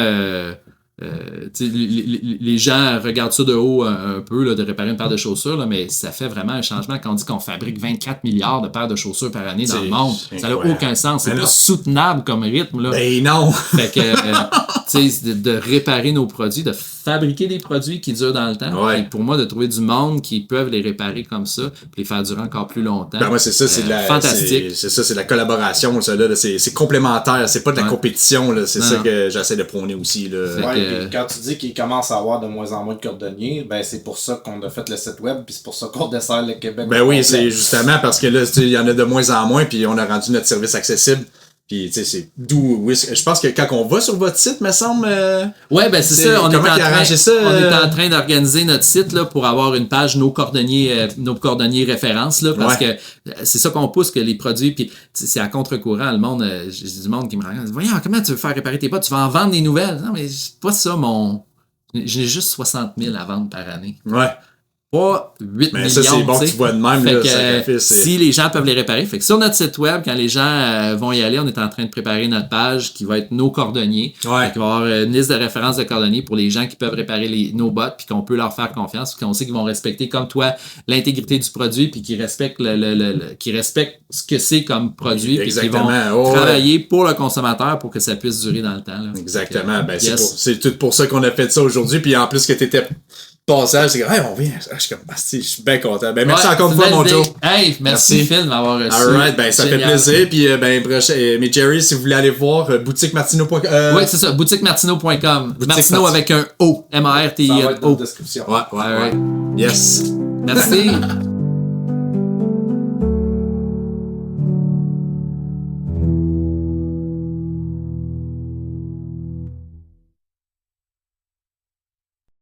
les gens regardent ça de haut un peu, là, de réparer une paire de chaussures, là, mais ça fait vraiment un changement quand on dit qu'on fabrique 24 milliards de paires de chaussures par année dans le monde. Ça n'a aucun sens. C'est pas soutenable comme rythme. Là. Ben non! Fait que, de réparer nos produits, de fabriquer des produits qui durent dans le temps. Et pour moi, de trouver du monde qui peuvent les réparer comme ça puis les faire durer encore plus longtemps. Ben moi, c'est ça, fantastique. C'est ça, c'est la collaboration. Ça, là, c'est complémentaire. C'est pas de la compétition. Là. C'est ça que j'essaie de prôner aussi. Là. Quand tu dis qu'il commence à avoir de moins en moins de cordonniers, ben c'est pour ça qu'on a fait le site web, puis c'est pour ça qu'on dessert le Québec. Ben oui, c'est justement parce que là, il y en a de moins en moins, puis on a rendu notre service accessible. Puis, tu sais, c'est d'où. Je pense que quand on va sur votre site, me semble. Ouais, ben c'est ça. On est en train d'organiser notre site là, pour avoir une page nos cordonniers références. Là, parce que c'est ça qu'on pousse, que les produits. Puis, c'est à contre-courant. Le monde, j'ai du monde qui me regarde. Voyons, comment tu veux faire réparer tes potes? Tu vas en vendre des nouvelles? Non, mais c'est pas ça, j'ai juste 60 000 à vendre par année. Ouais. pas 8 Mais millions. ça, c'est bon que t'sais. tu vois de même, Fait là, que, sacrifice, c'est- si les gens peuvent les réparer. Fait que sur notre site web, quand les gens vont y aller, on est en train de préparer notre page qui va être nos cordonniers. Ouais. Fait qu'il va y avoir une liste de références de cordonniers pour les gens qui peuvent réparer nos bottes puis qu'on peut leur faire confiance, puis qu'on sait qu'ils vont respecter, comme toi, l'intégrité du produit puis qu'ils respectent qu'ils respectent ce que c'est comme produit puis qu'ils vont travailler pour le consommateur pour que ça puisse durer dans le temps. Là. Exactement. Donc, Ben, yes. c'est tout pour ça qu'on a fait ça aujourd'hui. Puis en plus que t'étais passage, c'est comme, hey, on vient. Je suis comme, je suis bien content. Ben, merci encore une fois, mon Joe. Hey, merci Phil de m'avoir reçu. Alright, ben, ça fait plaisir. Puis, ben, mais Jerry, si vous voulez aller voir, boutiquemartino.com. Oui, c'est ça, boutiquemartino.com. Martino avec un O, M-A-R-T-I-N-O. Ça va être dans la description. Ouais. Yes. Merci.